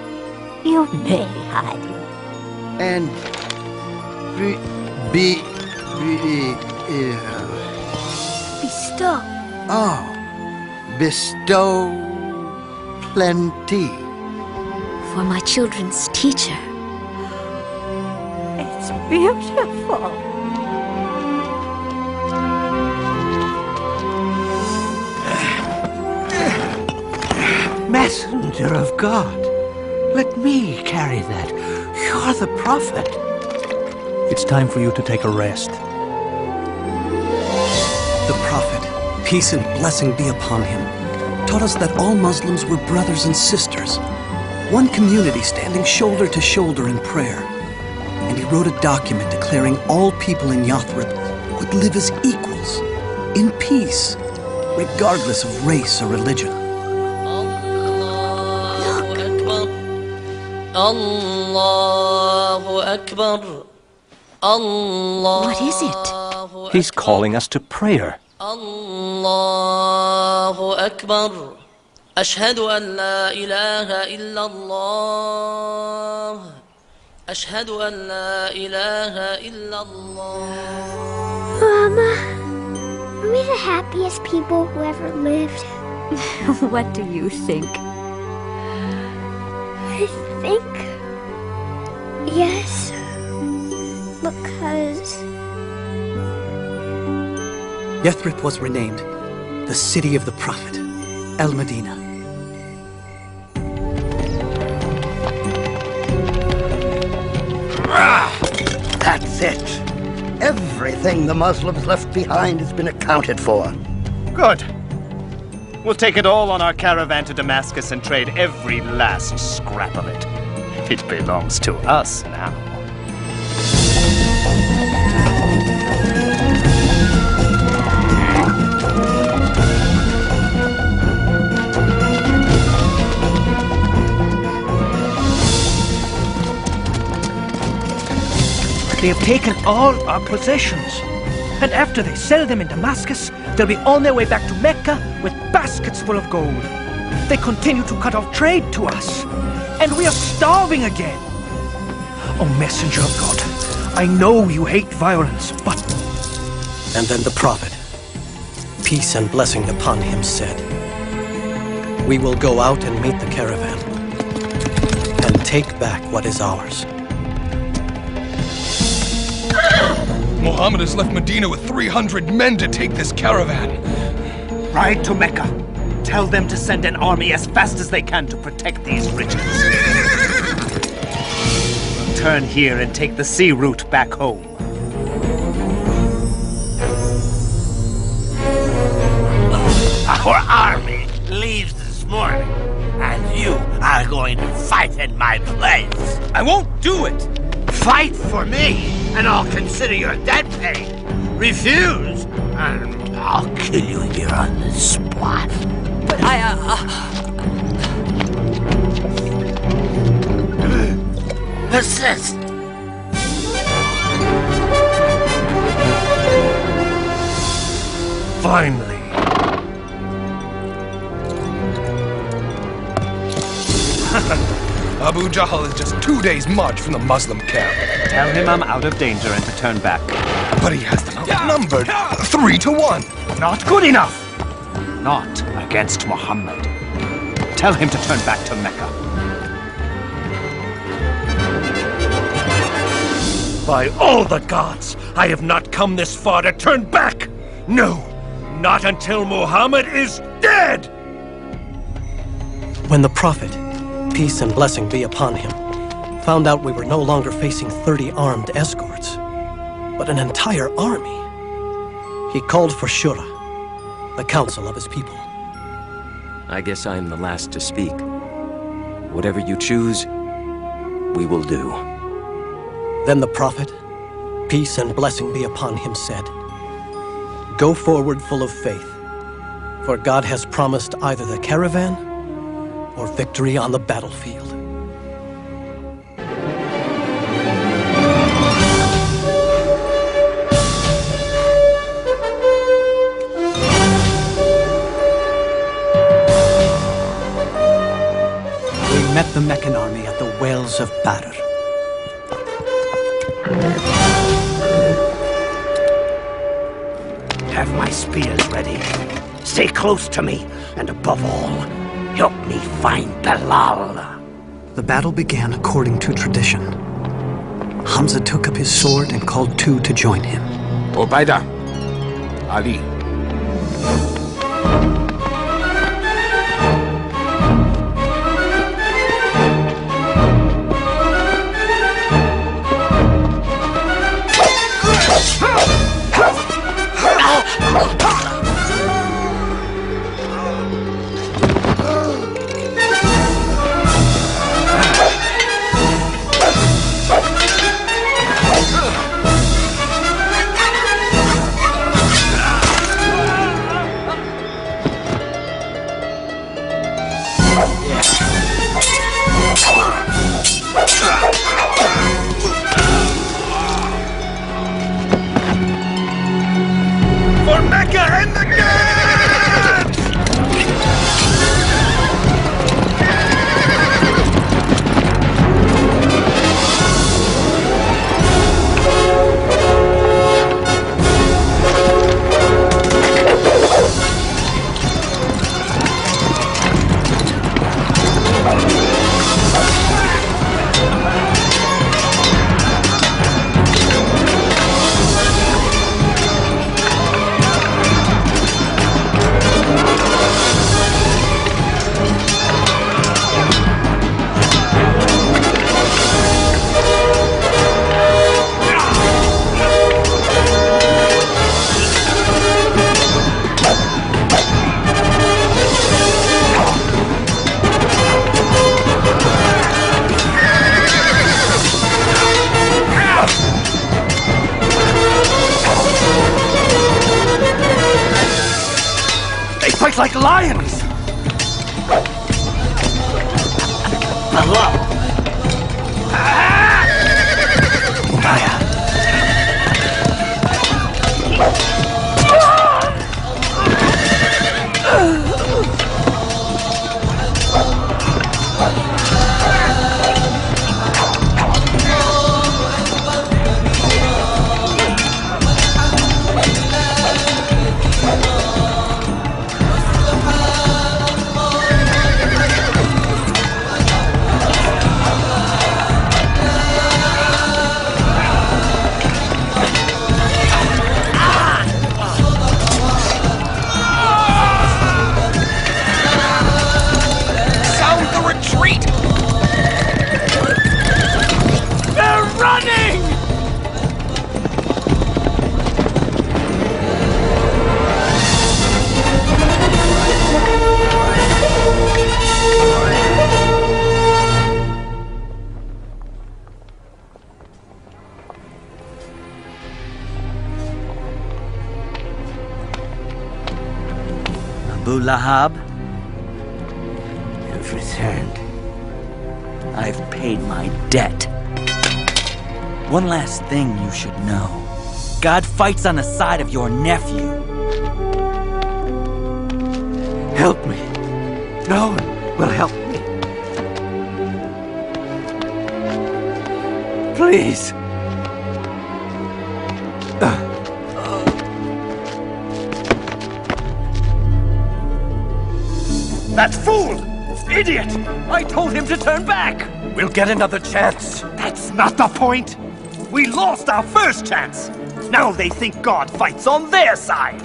You may, Hadi. And Bestow. Oh. Bestow plenty. For my children's teacher. It's beautiful. Messenger of God, let me carry that. You're the prophet. It's time for you to take a rest. The Prophet, peace and blessing be upon him, taught us that all Muslims were brothers and sisters, one community standing shoulder to shoulder in prayer. And he wrote a document declaring all people in Yathrib would live as equals, in peace, regardless of race or religion. Allahu Akbar. Allah. What is it? He's calling us to prayer. Allahu Akbar. Ashhadu an la ilaha illallah. Ashhadu an la ilaha illallah. Mama, are we the happiest people who ever lived? What do you think? I think yes, because Yathrib was renamed the city of the Prophet, Al-Medina. That's it. Everything the Muslims left behind has been accounted for. Good. We'll take it all on our caravan to Damascus and trade every last scrap of it. It belongs to us now. They have taken all our possessions. And after they sell them in Damascus, they'll be on their way back to Mecca with baskets full of gold. They continue to cut off trade to us. and we are starving again. Oh, messenger of God, I know you hate violence, but... And then the prophet, peace and blessing upon him, said, "We will go out and meet the caravan, and take back what is ours." Muhammad has left Medina with 300 men to take this caravan. Ride to Mecca. Tell them to send an army as fast as they can to protect these riches. Turn here and take the sea route back home. Our army leaves this morning, and you are going to fight in my place. I won't do it! Fight for me, and I'll consider your debt paid. Refuse, and I'll kill you here on the spot. But Persist. Finally. Abu Jahl is just 2 days' march from the Muslim camp. Tell him I'm out of danger and to turn back. But he has them outnumbered 3 to 1. Not good enough. Not against Muhammad. Tell him to turn back to Mecca. By all the gods, I have not come this far to turn back! No, not until Muhammad is dead! When the prophet, peace and blessing be upon him, found out we were no longer facing 30 armed escorts, but an entire army, he called for Shura, the council of his people. I guess I'm the last to speak. Whatever you choose, we will do. Then the prophet, peace and blessing be upon him, said, "Go forward full of faith, for God has promised either the caravan or victory on the battlefield." We met the Meccan army at the wells of Badr. Have my spears ready. Stay close to me, and above all, help me find Bilal. The battle began according to tradition. Hamza took up his sword and called 2 to join him. Ubaidah, Ali. For Mecca and the gods! Fight like lions! Bilal! Abu Lahab, you've returned. I've paid my debt. One last thing you should know. God fights on the side of your nephew. Help me. No one will help me. Please. That fool! Idiot! I told him to turn back! We'll get another chance. That's not the point! We lost our first chance! Now they think God fights on their side!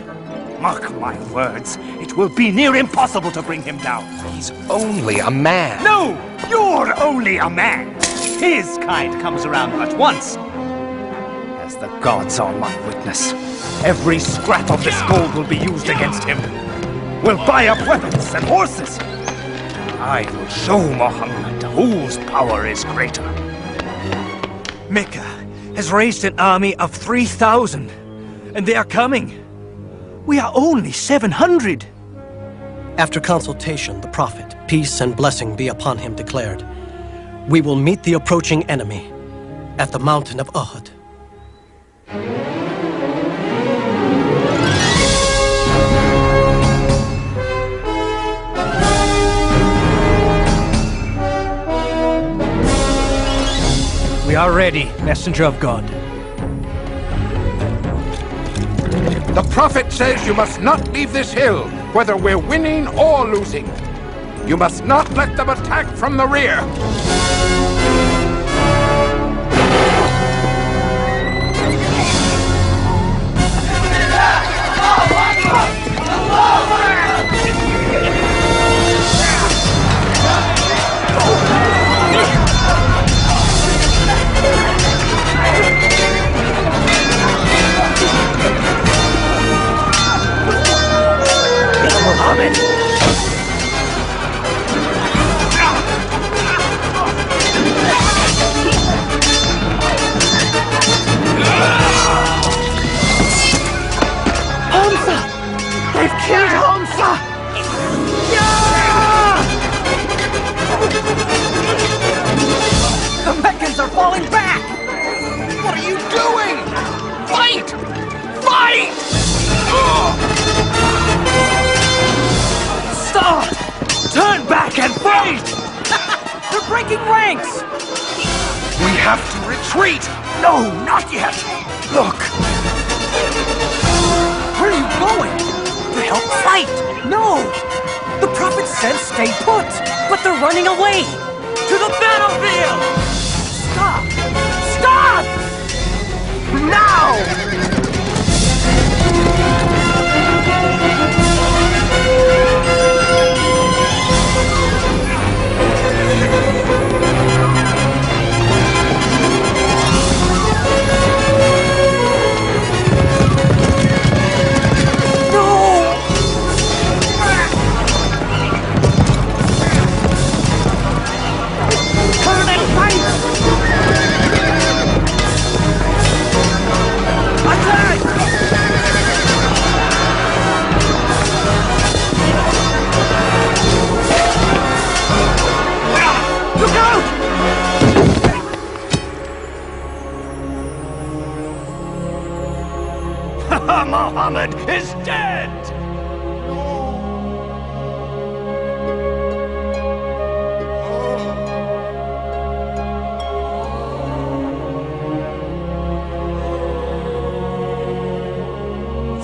Mark my words, it will be near impossible to bring him down. He's only a man. No! You're only a man! His kind comes around but once. As the gods are my witness, every scrap of this gold will be used against him. We'll buy up weapons and horses. I will show Muhammad whose power is greater. Mecca has raised an army of 3,000, and they are coming. We are only 700. After consultation, the Prophet, peace and blessing be upon him, declared, "We will meet the approaching enemy at the mountain of Uhud." We are ready, messenger of God. The Prophet says you must not leave this hill, whether we're winning or losing. You must not let them attack from the rear. Muhammad! Hamza! They've killed Hamza! The Meccans are falling back! What are you doing? Fight! Fight! Stop! Turn back and fight! They're breaking ranks! We have to retreat! No, not yet! Look! Where are you going? To help fight! No! The Prophet said stay put, but they're running away! To the battlefield! Stop! Stop! Now! Muhammad is dead!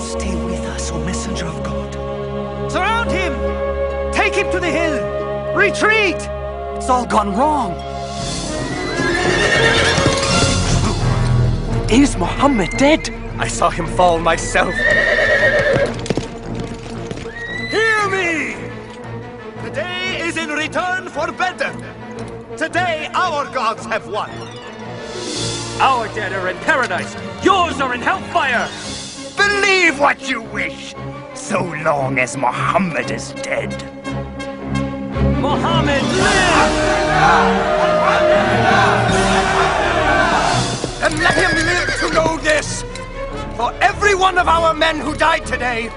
Stay with us, O messenger of God. Surround him! Take him to the hill! Retreat! It's all gone wrong. Is Muhammad dead? I saw him fall myself. Hear me! The day is in return for Bedr. Today our gods have won. Our dead are in paradise. Yours are in hellfire. Believe what you wish, so long as Muhammad is dead. Muhammad lives! And let him live to know this! For every one of our men who died today,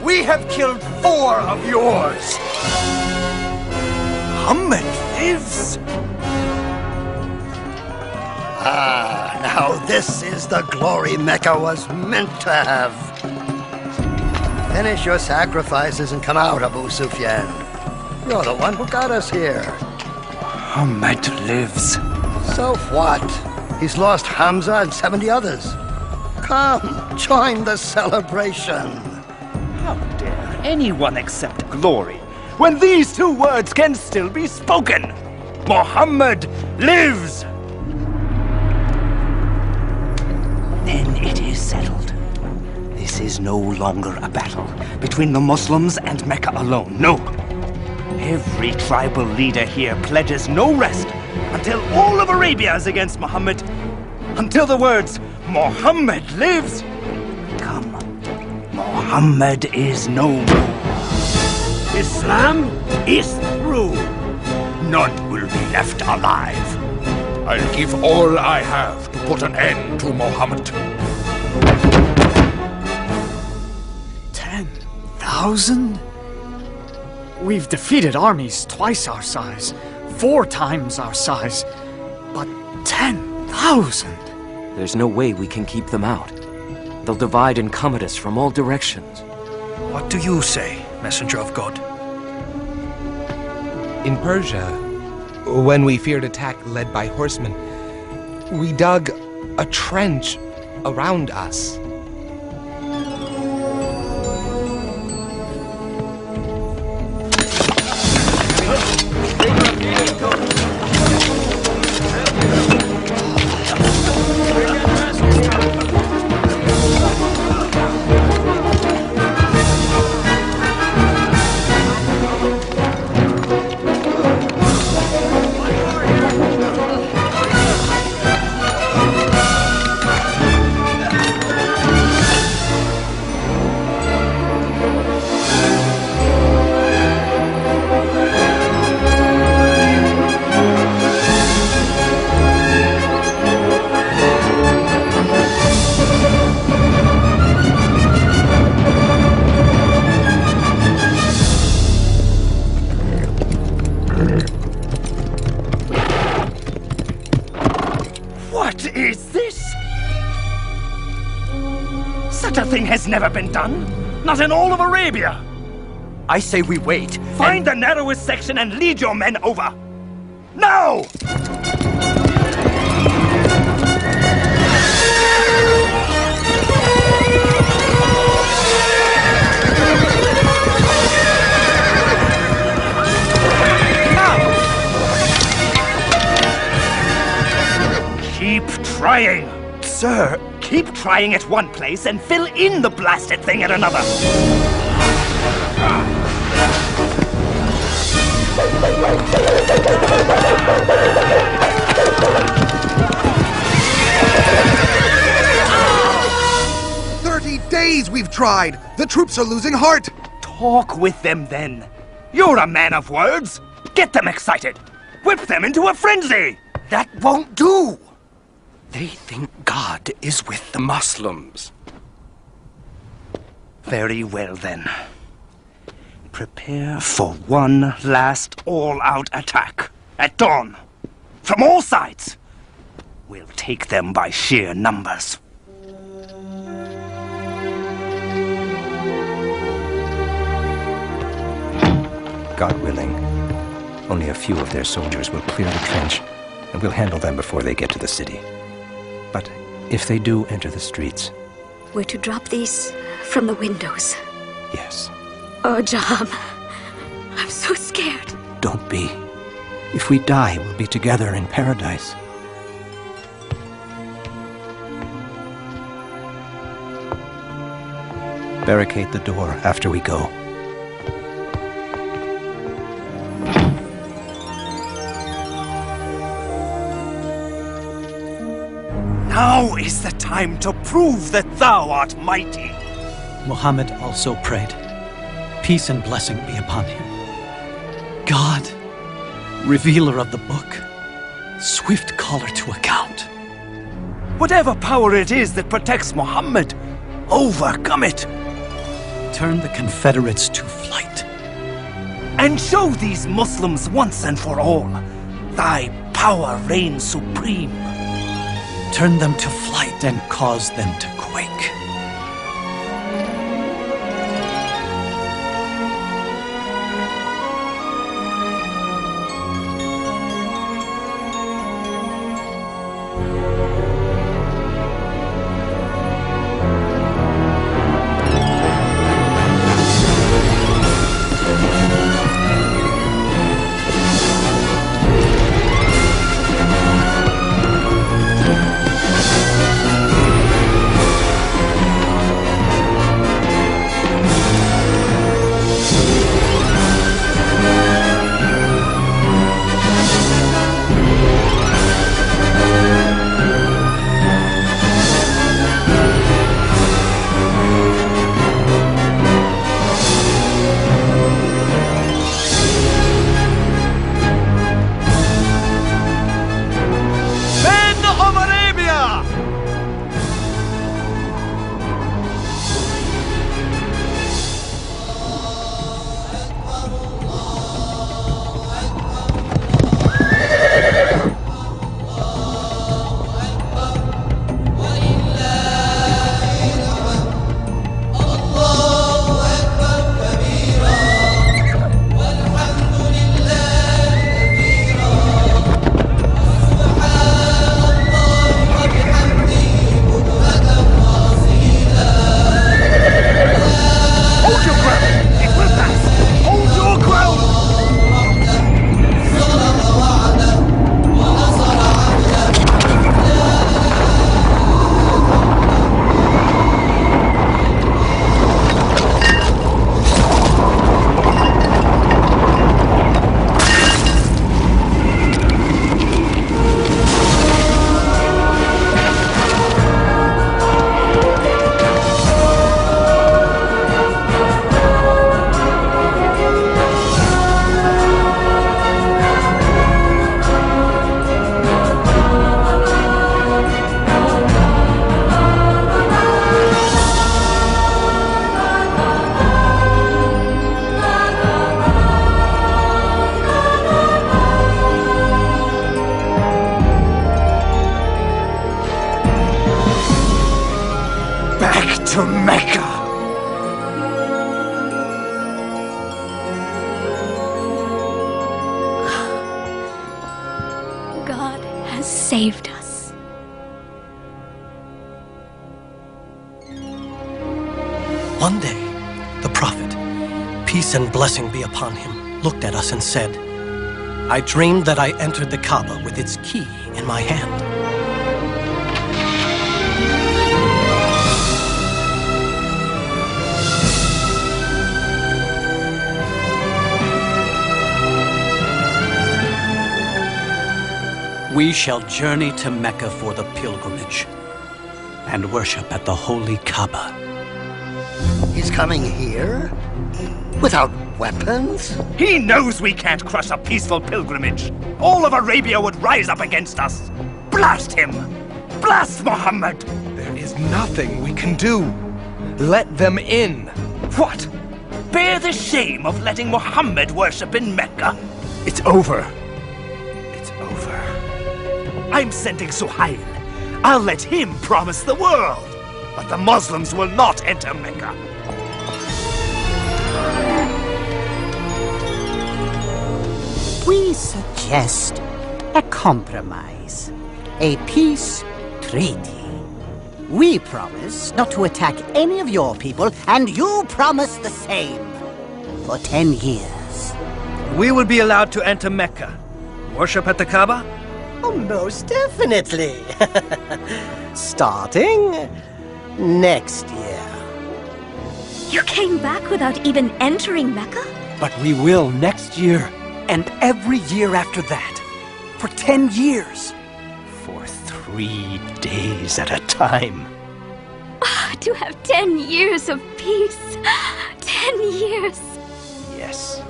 we have killed 4 of yours. Muhammad lives. Ah, now this is the glory Mecca was meant to have. Finish your sacrifices and come out, Abu Sufyan. You're the one who got us here. Muhammad lives. So what? He's lost Hamza and 70 others. Come, join the celebration. How dare anyone accept glory when these 2 words can still be spoken? Muhammad lives! Then it is settled. This is no longer a battle between the Muslims and Mecca alone. No. Every tribal leader here pledges no rest until all of Arabia is against Muhammad. Until the words, Muhammad lives, come. Muhammad is no more. Islam is through. None will be left alive. I'll give all I have to put an end to Muhammad. 10,000? We've defeated armies twice our size, 4 times our size, but 10,000? There's no way we can keep them out. They'll divide and come at us from all directions. What do you say, messenger of God? In Persia, when we feared attack led by horsemen, we dug a trench around us. Has never been done. Not in all of Arabia. I say we wait. Find the narrowest section and lead your men over. Now! Keep trying. Sir, keep trying at one place and fill in the blasted thing at another. 30 days we've tried. The troops are losing heart. Talk with them then. You're a man of words. Get them excited. Whip them into a frenzy. That won't do. They think God is with the Muslims. Very well, then. Prepare for one last all-out attack. At dawn. From all sides. We'll take them by sheer numbers. God willing, only a few of their soldiers will clear the trench, and we'll handle them before they get to the city. But if they do enter the streets... We're to drop these from the windows. Yes. Oh, Jaham. I'm so scared. Don't be. If we die, we'll be together in paradise. Barricade the door after we go. Now is the time to prove that thou art mighty. Muhammad also prayed, peace and blessing be upon him. God, revealer of the book, swift caller to account. Whatever power it is that protects Muhammad, overcome it. Turn the Confederates to flight. And show these Muslims once and for all, thy power reigns supreme. Turn them to flight and cause them to quake. To Mecca! God has saved us. One day, the prophet, peace and blessing be upon him, looked at us and said, I dreamed that I entered the Kaaba with its key in my hand. We shall journey to Mecca for the pilgrimage and worship at the holy Kaaba. He's coming here? Without weapons? He knows we can't crush a peaceful pilgrimage. All of Arabia would rise up against us. Blast him! Blast Muhammad! There is nothing we can do. Let them in. What? Bear the shame of letting Muhammad worship in Mecca? It's over. I'm sending Suhail. I'll let him promise the world. But the Muslims will not enter Mecca. We suggest a compromise. A peace treaty. We promise not to attack any of your people, and you promise the same. For 10 years. We will be allowed to enter Mecca. Worship at the Kaaba? Oh, most definitely. Starting next year. You came back without even entering Mecca? But we will next year, and every year after that. For 10 years. For 3 days at a time. Oh, to have 10 years of peace. 10 years. Yes.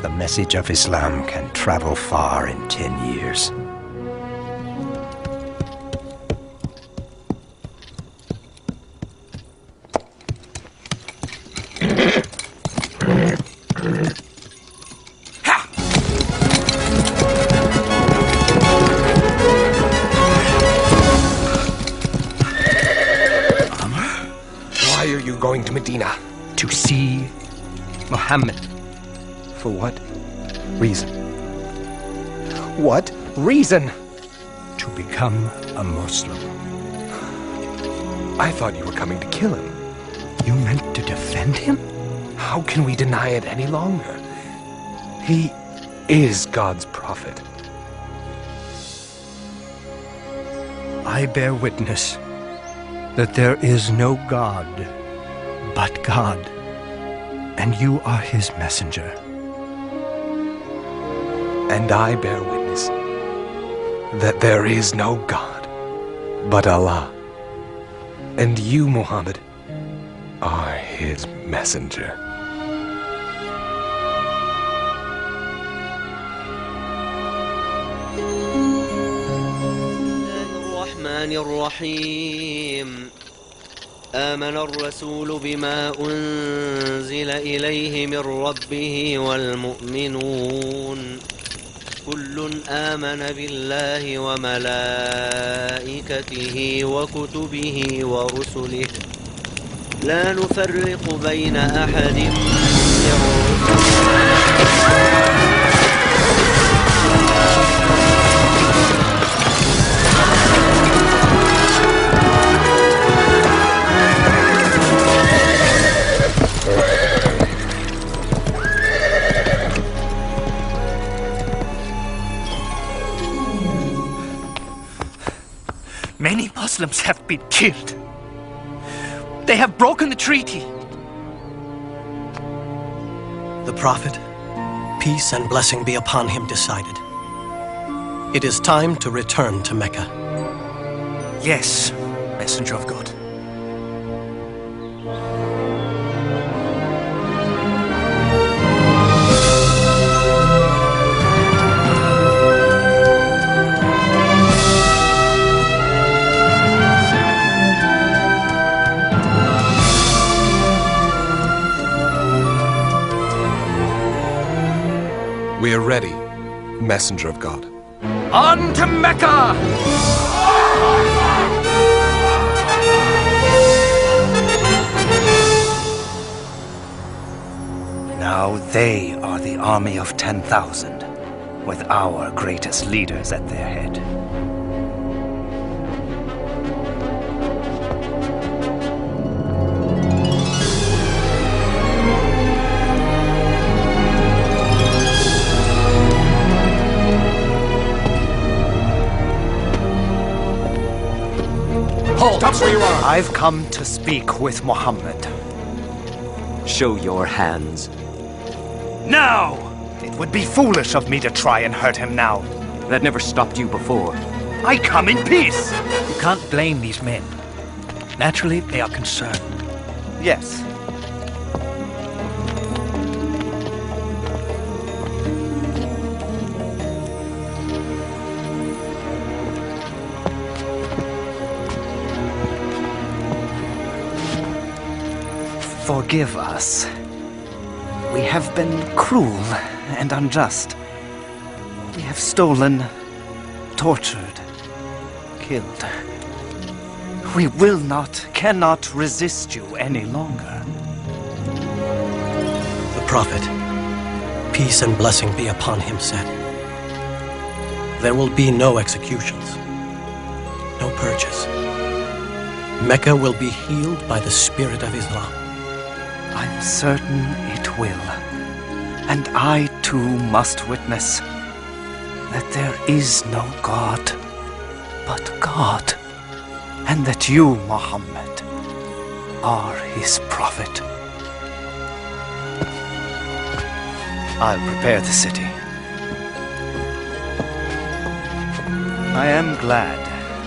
The message of Islam can travel far in 10 years. Why are you going to Medina? To see Muhammad. For what reason? What reason? To become a Muslim. I thought you were coming to kill him. You meant to defend him? How can we deny it any longer? He is God's prophet. I bear witness that there is no God but God, and you are his messenger. And I bear witness that there is no God but Allah, and you, Muhammad, are his messenger. الرحمن الرحيم آمن الرسول بما أنزل إليه من ربه والمؤمنون كل آمن بالله وملائكته وكتبه ورسله لا نفرق بين أحد من Many Muslims have been killed. They have broken the treaty. The Prophet, peace and blessing be upon him, decided. It is time to return to Mecca. Yes, Messenger of God. We are ready, Messenger of God. On to Mecca! Now they are the army of 10,000, with our greatest leaders at their head. Stop where you are! I've come to speak with Muhammad. Show your hands. No! It would be foolish of me to try and hurt him now. That never stopped you before. I come in peace! You can't blame these men. Naturally, they are concerned. Yes. Forgive us. We have been cruel and unjust. We have stolen, tortured, killed. We will not, cannot resist you any longer. The Prophet, peace and blessing be upon him, said, there will be no executions, no purges. Mecca will be healed by the spirit of Islam. I'm certain it will. And I too must witness that there is no God but God, and that you, Muhammad, are his prophet. I'll prepare the city. I am glad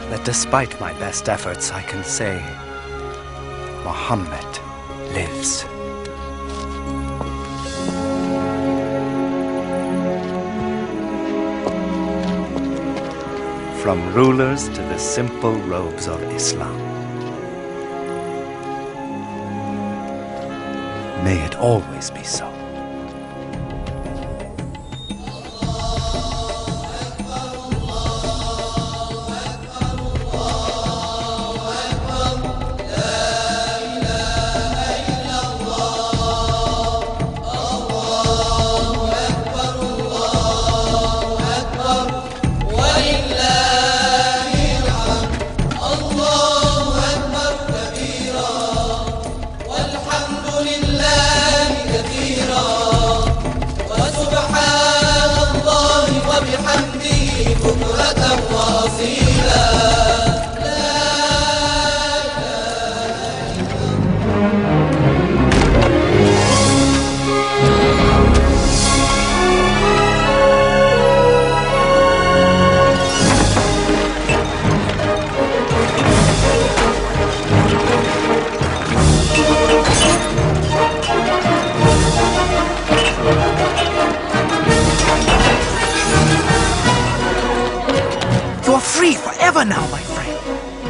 that despite my best efforts I can say Muhammad lives. From rulers to the simple robes of Islam. May it always be so. You are free forever now, my friend,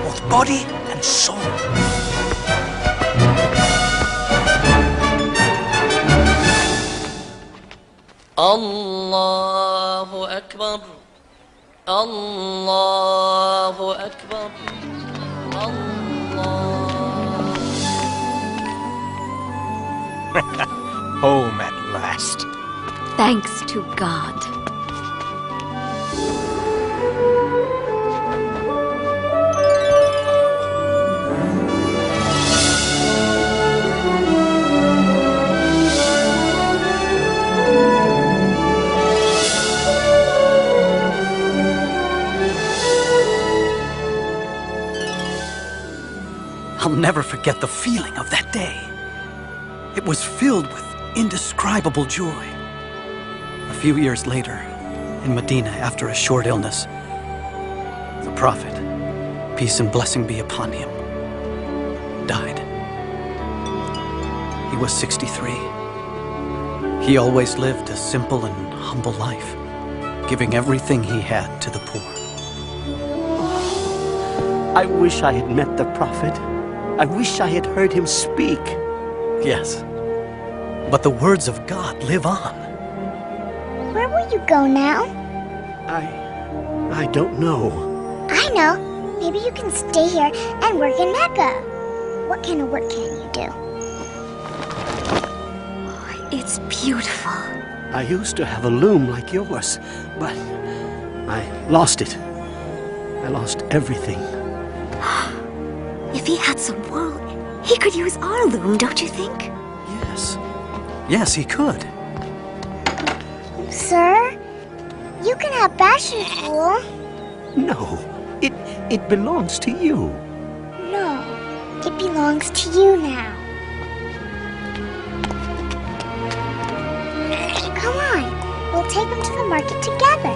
both body and soul. Allahu Akbar. Allahu Akbar. Home at last. Thanks to God. I'll never forget the feeling of that day. It was filled with indescribable joy. A few years later, in Medina, after a short illness, the Prophet, peace and blessing be upon him, died. He was 63. He always lived a simple and humble life, giving everything he had to the poor. I wish I had met the Prophet. I wish I had heard him speak. Yes, but the words of God live on. Where will you go now? I don't know. I know. Maybe you can stay here and work in Mecca. What kind of work can you do? It's beautiful. I used to have a loom like yours, but I lost it. I lost everything. If he had some wool, he could use our loom, don't you think? Yes. Yes, he could. Sir, you can have Basher's wool. No, it belongs to you. No, it belongs to you now. Come on, we'll take him to the market together.